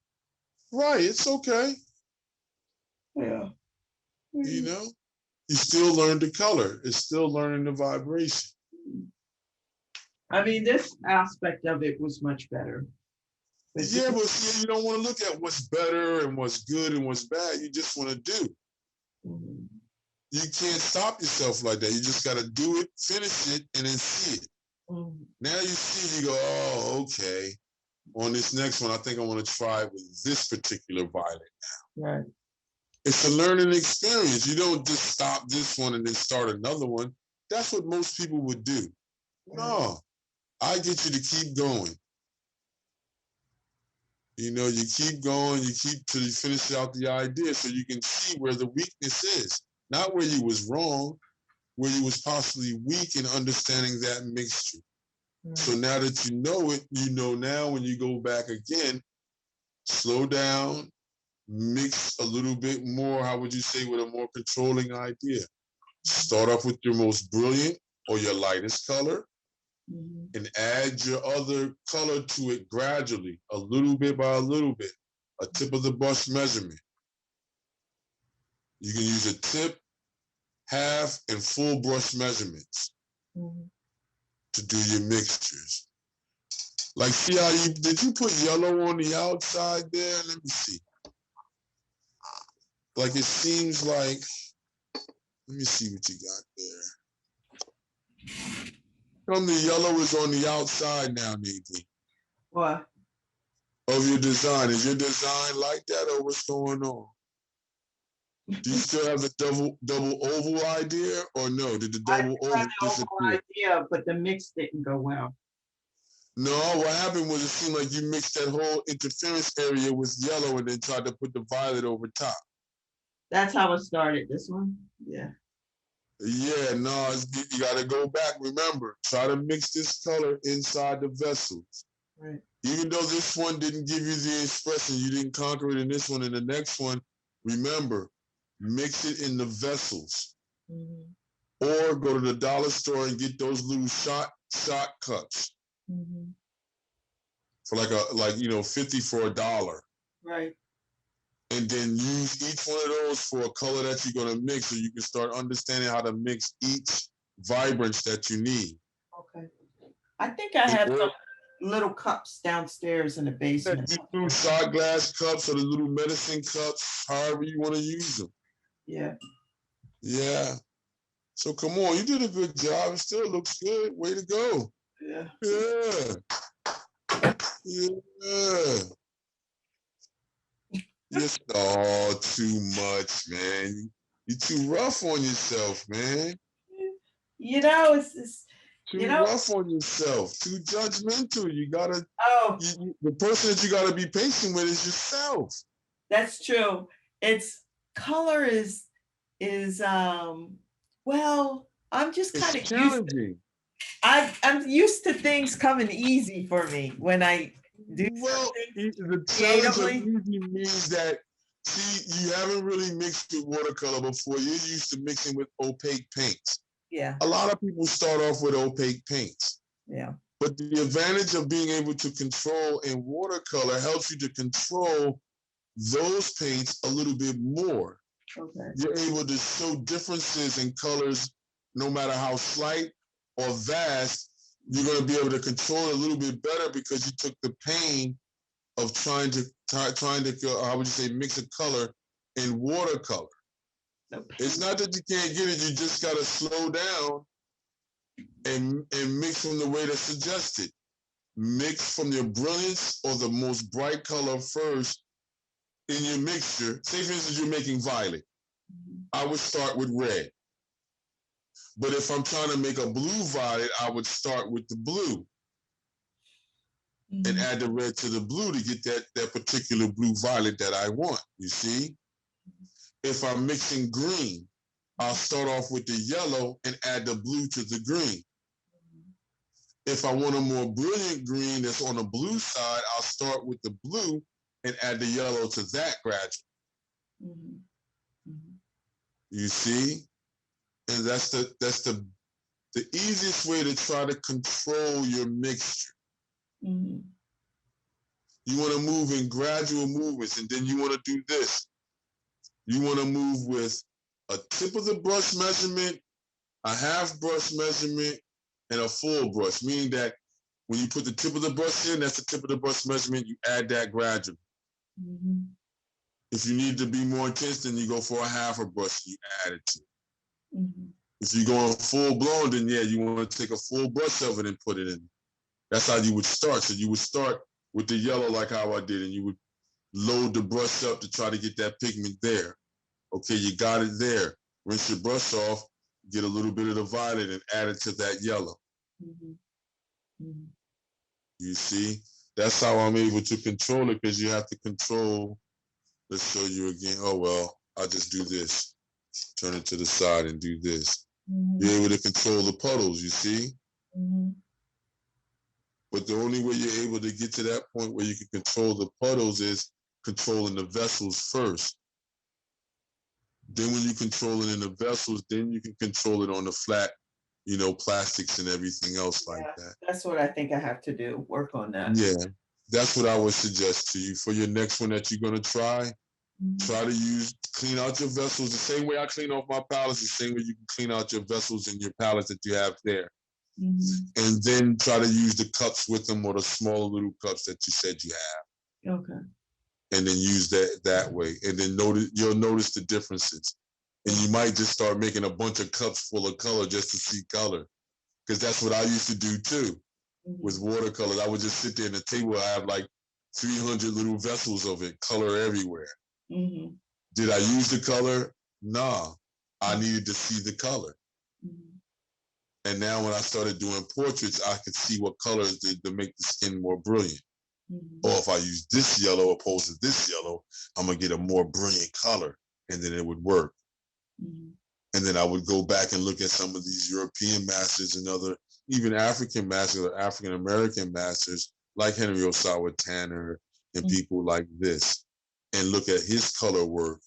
Speaker 1: Right. It's okay.
Speaker 2: Yeah.
Speaker 1: You still learn the color. It's still learning the vibration.
Speaker 2: I mean, this aspect of it was much better.
Speaker 1: Yeah, but see, you don't want to look at what's better and what's good and what's bad. You just want to do. You can't stop yourself like that. You just got to do it, finish it, and then see it. Now you see it, you go, oh, okay. On this next one, I think I want to try it with this particular violet now.
Speaker 2: Right.
Speaker 1: It's a learning experience. You don't just stop this one and then start another one. That's what most people would do. No, I get you to keep going. You keep going, you keep till you finish out the idea so you can see where the weakness is. Not where you was wrong, where you was possibly weak in understanding that mixture. So now that you know it, you know now when you go back again, slow down, mix a little bit more, how would you say, with a more controlling idea. Start off with your most brilliant or your lightest color, and add your other color to it gradually, a little bit by a little bit, a tip of the brush measurement. You can use a tip, half and full brush measurements to do your mixtures. Like, see how did you put yellow on the outside there? Let me see. Like, it seems like, let me see what you got there. Come, the yellow is on the outside now, Nadine.
Speaker 2: What?
Speaker 1: Of your design. Is your design like that, or what's going on? Do you still have the double oval idea, or no? Did the double oval disappear?
Speaker 2: Idea, but the mix didn't go well.
Speaker 1: No, what happened was it seemed like you mixed that whole interference area with yellow and then tried to put the violet over top.
Speaker 2: That's how it started, this one? Yeah.
Speaker 1: Yeah, no, you got to go back. Remember, try to mix this color inside the vessels.
Speaker 2: Right.
Speaker 1: Even though this one didn't give you the expression, you didn't conquer it in this one. In the next one, remember, mix it in the vessels. Or go to the dollar store and get those little shot cups. For like 50 for $1.
Speaker 2: Right.
Speaker 1: And then use each one of those for a color that you're going to mix, so you can start understanding how to mix each vibrance that you need.
Speaker 2: Okay. I think I have some little cups downstairs in the basement.
Speaker 1: Little shot glass cups or the little medicine cups, however you want to use them.
Speaker 2: Yeah.
Speaker 1: Yeah. So come on, you did a good job. It still looks good. Way to go.
Speaker 2: Yeah.
Speaker 1: Yeah. Yeah. You're too much, man. You're too rough on yourself, man.
Speaker 2: You know, it's
Speaker 1: too rough on yourself, too judgmental. You gotta. The person that you gotta be patient with is yourself.
Speaker 2: That's true. It's color is well, I'm just kind of
Speaker 1: challenging.
Speaker 2: I'm used to things coming easy for me when I do.
Speaker 1: Well, the challenge of easy means that, see, you haven't really mixed with watercolor before. You're used to mixing with opaque paints.
Speaker 2: Yeah.
Speaker 1: A lot of people start off with opaque paints.
Speaker 2: Yeah.
Speaker 1: But the advantage of being able to control in watercolor helps you to control those paints a little bit more.
Speaker 2: Okay.
Speaker 1: You're able to show differences in colors, no matter how slight or vast. You're going to be able to control it a little bit better because you took the pain of trying to how would you say, mix a color in watercolor. It's not that you can't get it, you just got to slow down and mix from the way that's suggested. Mix from your brilliance or the most bright color first in your mixture. Say, for instance, you're making violet. I would start with red. But if I'm trying to make a blue violet, I would start with the blue and add the red to the blue to get that particular blue violet that I want, you see? If I'm mixing green, I'll start off with the yellow and add the blue to the green. If I want a more brilliant green that's on the blue side, I'll start with the blue and add the yellow to that gradually. You see? And that's the easiest way to try to control your mixture. You want to move in gradual movements, and then you want to do this. You want to move with a tip of the brush measurement, a half brush measurement, and a full brush, meaning that when you put the tip of the brush in, that's the tip of the brush measurement, you add that gradually. If you need to be more intense, then you go for a half a brush, you add it to it. If you're going full blown, then yeah, you want to take a full brush of it and put it in. That's how you would start. So you would start with the yellow like how I did, and you would load the brush up to try to get that pigment there. Okay, you got it there. Rinse your brush off, get a little bit of the violet and add it to that yellow. You see? That's how I'm able to control it, because you have to control. Let's show you again. Oh, well, I'll just do this. Turn it to the side and do this. You're able to control the puddles, you see? But the only way you're able to get to that point where you can control the puddles is controlling the vessels first. Then when you control it in the vessels, then you can control it on the flat, plastics and everything else like that.
Speaker 2: That's what I think I have to do, work on that.
Speaker 1: Yeah, that's what I would suggest to you for your next one that you're going to try. Try to clean out your vessels the same way I clean off my palettes, the same way you can clean out your vessels and your palettes that you have there. And then try to use the cups with them, or the smaller little cups that you said you have.
Speaker 2: Okay.
Speaker 1: And then use that way. And then you'll notice the differences. And you might just start making a bunch of cups full of color just to see color. Because that's what I used to do too with watercolors. I would just sit there at the table. I have like 300 little vessels of it, color everywhere. Did I use the color? Nah. I needed to see the color. And now when I started doing portraits, I could see what colors to make the skin more brilliant. Or if I use this yellow opposed to this yellow, I'm going to get a more brilliant color, and then it would work. And then I would go back and look at some of these European masters and other, even African masters or African American masters like Henry Osawa Tanner and people like this, and look at his color work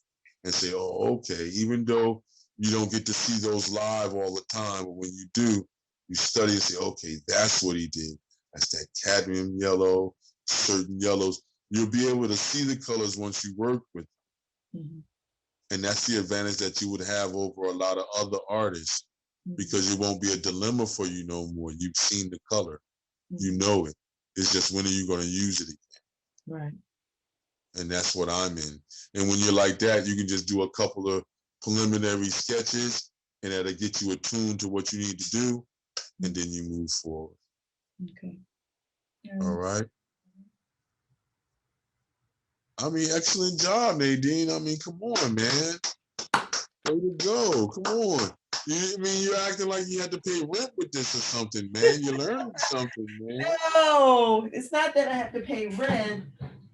Speaker 1: and say, oh, okay, even though you don't get to see those live all the time, but when you do, you study and say, okay, that's what he did. That's that cadmium yellow, certain yellows. You'll be able to see the colors once you work with them. And that's the advantage that you would have over a lot of other artists, because it won't be a dilemma for you no more. You've seen the color. You know it. It's just, when are you going to use it again?
Speaker 2: Right.
Speaker 1: And that's what I'm in. And when you're like that, you can just do a couple of preliminary sketches, and that'll get you attuned to what you need to do, and then you move forward.
Speaker 2: Okay.
Speaker 1: All right. I mean, excellent job, Nadine. I mean, come on, man. Way to go. Come on. You're acting like you had to pay rent with this or something, man. You're learning something, man.
Speaker 2: No, it's not that I have to pay rent.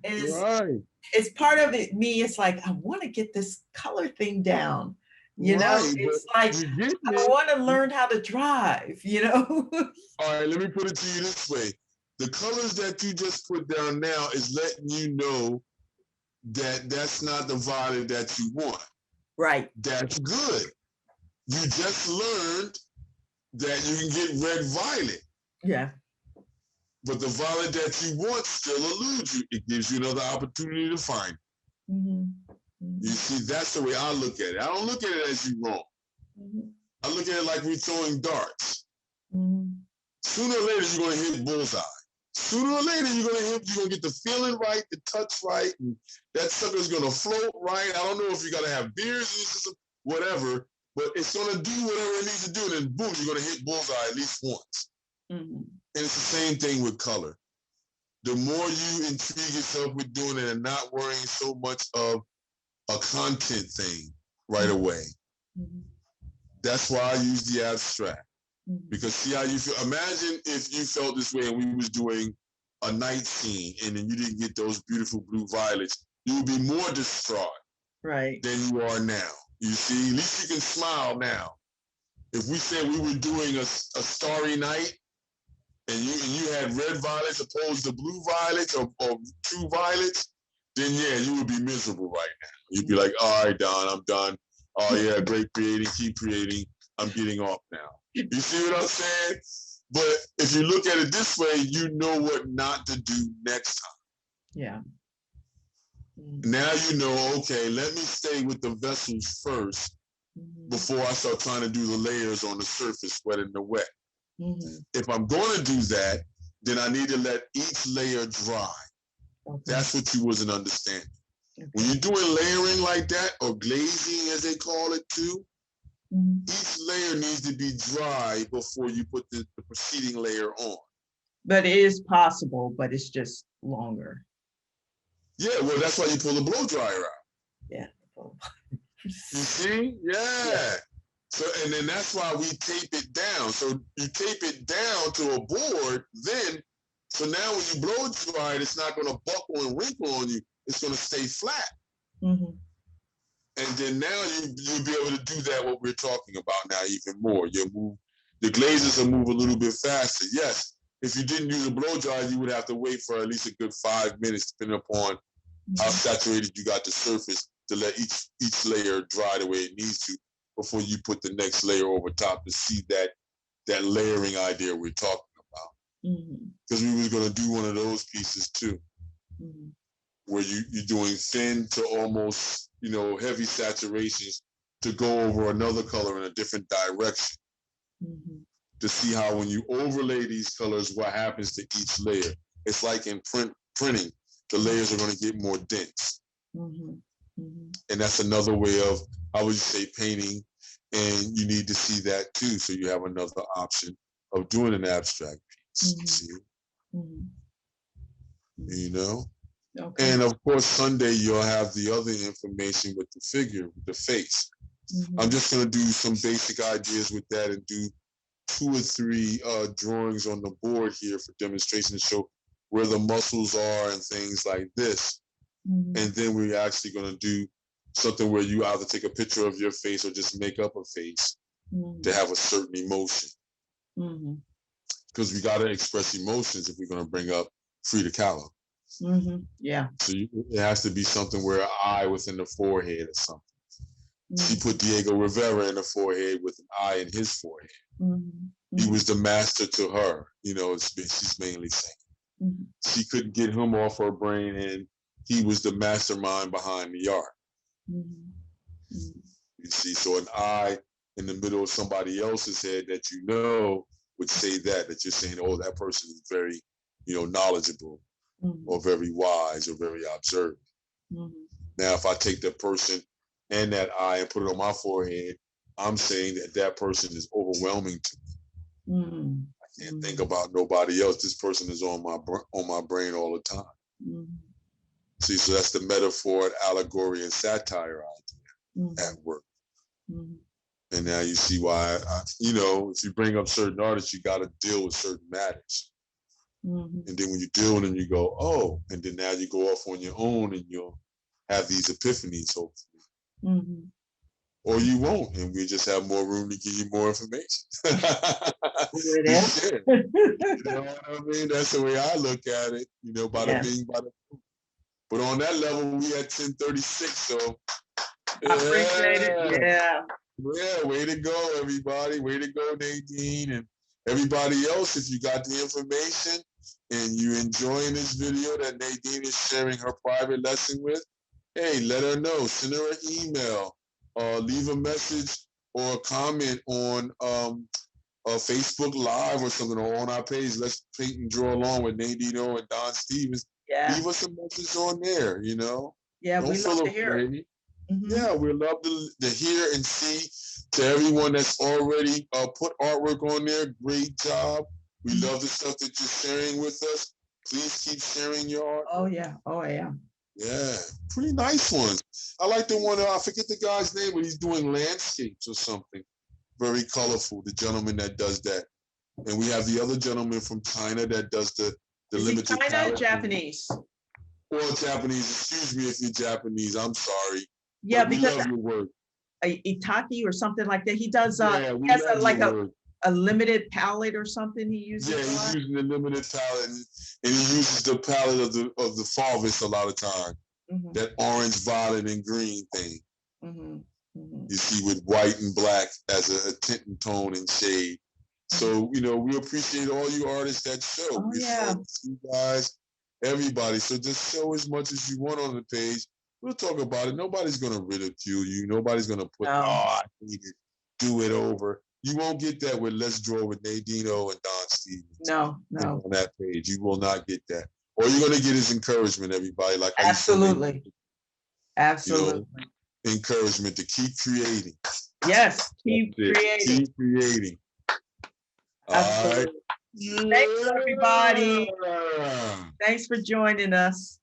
Speaker 2: It's part of it. It's like, I want to get this color thing down. You know, it's like, I want to learn how to drive, you know?
Speaker 1: All right, let me put it to you this way. The colors that you just put down now is letting you know that that's not the violet that you want.
Speaker 2: Right.
Speaker 1: That's good. You just learned that you can get red violet.
Speaker 2: Yeah.
Speaker 1: But the violet that you want still eludes you. It gives you another opportunity to find it. You see, that's the way I look at it. I don't look at it as you wrong. I look at it like we're throwing darts. Sooner or later, you're going to hit bullseye. Sooner or later, you're going to get the feeling right, the touch right, and that sucker's going to float right. I don't know if you got to have beers in your system, whatever, but it's going to do whatever it needs to do, and then boom, you're going to hit bullseye at least once. And it's the same thing with color. The more you intrigue yourself with doing it and not worrying so much of a content thing right away. That's why I use the abstract. Because see how you feel. Imagine if you felt this way and we was doing a night scene and then you didn't get those beautiful blue violets. You would be more distraught than you are now. You see, at least you can smile now. If we said we were doing a starry night and you had red violets opposed to blue violets or true violets, then yeah, you would be miserable right now. You'd be like, all right, Don, I'm done. Oh yeah, great creating, keep creating. I'm getting off now. You see what I'm saying? But if you look at it this way, you know what not to do next time.
Speaker 2: Yeah.
Speaker 1: Now you know, okay, let me stay with the vessels first before I start trying to do the layers on the surface, wet in the wet. If I'm going to do that, then I need to let each layer dry. That's what you wasn't understanding. When you're doing layering like that, or glazing as they call it too, each layer needs to be dry before you put the preceding layer on.
Speaker 2: But it is possible, but it's just longer.
Speaker 1: Yeah, well, that's why you pull the blow dryer out.
Speaker 2: Yeah.
Speaker 1: You see? Yeah. So, and then that's why we tape it down. So you tape it down to a board, then, so now when you blow dry it, it's not going to buckle and wrinkle on you. It's going to stay flat. And then now you'll be able to do that, what we're talking about now, even more. The glazes will move a little bit faster. Yes, if you didn't use a blow dryer, you would have to wait for at least a good 5 minutes, depending upon how saturated you got the surface, to let each layer dry the way it needs to before you put the next layer over top to see that layering idea we're talking about. Because we was going to do one of those pieces too. where you're doing thin to almost, heavy saturations to go over another color in a different direction. To see how when you overlay these colors, what happens to each layer. It's like in printing, the layers are going to get more dense. And that's another way of, I would say, painting. And you need to see that too. So you have another option of doing an abstract piece. See? Okay. And of course, Sunday, you'll have the other information with the figure, with the face. I'm just going to do some basic ideas with that and do 2 or 3 drawings on the board here for demonstration to show where the muscles are and things like this. And then we're actually going to do something where you either take a picture of your face or just make up a face to have a certain emotion. Because we got to express emotions if we're going to bring up Frida Kahlo. Yeah. So it has to be something where an eye within the forehead or something. She put Diego Rivera in the forehead with an eye in his forehead. He was the master to her, she's mainly saying. She couldn't get him off her brain, and he was the mastermind behind the art. You see, so an eye in the middle of somebody else's head that would say that you're saying, oh, that person is very, knowledgeable or very wise or very observant. Now, if I take that person and that eye and put it on my forehead, I'm saying that person is overwhelming to me. I can't think about nobody else. This person is on my brain all the time. See, so that's the metaphor, allegory, and satire idea at work. And now you see why, if you bring up certain artists, you got to deal with certain matters. And then when you deal with them, you go, oh, and then now you go off on your own and you'll have these epiphanies, hopefully. Or you won't, and we just have more room to give you more information. You know what I mean? That's the way I look at it, bada bing, bada boom. But on that level, we at 10:36, so.
Speaker 2: I appreciate it, yeah.
Speaker 1: Yeah, way to go, everybody. Way to go, Nadine, and everybody else. If you got the information and you enjoying this video that Nadine is sharing her private lesson with, hey, let her know. Send her an email. Leave a message or a comment on Facebook Live or something, or on our page. Let's paint and draw along with Nadineo and Don Stevens. Yeah. Leave us a message on there,
Speaker 2: Yeah, we love to hear it.
Speaker 1: Yeah, we love to hear and see. To everyone that's already put artwork on there, great job. We love the stuff that you're sharing with us. Please keep sharing your art.
Speaker 2: Oh, yeah. Oh, yeah.
Speaker 1: Yeah, pretty nice ones. I like the one, I forget the guy's name, but he's doing landscapes or something. Very colorful, the gentleman that does that. And we have the other gentleman from China that does the limited
Speaker 2: China
Speaker 1: palette.
Speaker 2: Japanese?
Speaker 1: Or Japanese, excuse me if you're Japanese, I'm sorry.
Speaker 2: Yeah,
Speaker 1: but we
Speaker 2: because
Speaker 1: love your work.
Speaker 2: Itaki or something like that. He does he has a limited palette or something he uses.
Speaker 1: Yeah, he's using the limited palette, and he uses the palette of the Farvest a lot of time. That orange, violet, and green thing. You see, with white and black as a tint and tone and shade. So, we appreciate all you artists that show.
Speaker 2: Oh, yeah.
Speaker 1: You guys, everybody. So just show as much as you want on the page. We'll talk about it. Nobody's going to ridicule you. Nobody's going to put, I need it, do it over. You won't get that with Let's Draw with Nadineo and Don Stevens.
Speaker 2: No.
Speaker 1: On that page. You will not get that. All you're going to get is encouragement, everybody. Like
Speaker 2: absolutely. Absolutely.
Speaker 1: Encouragement to keep creating.
Speaker 2: Yes, keep creating.
Speaker 1: Keep creating.
Speaker 2: Absolutely. All right. Thanks, everybody. Thanks for joining us.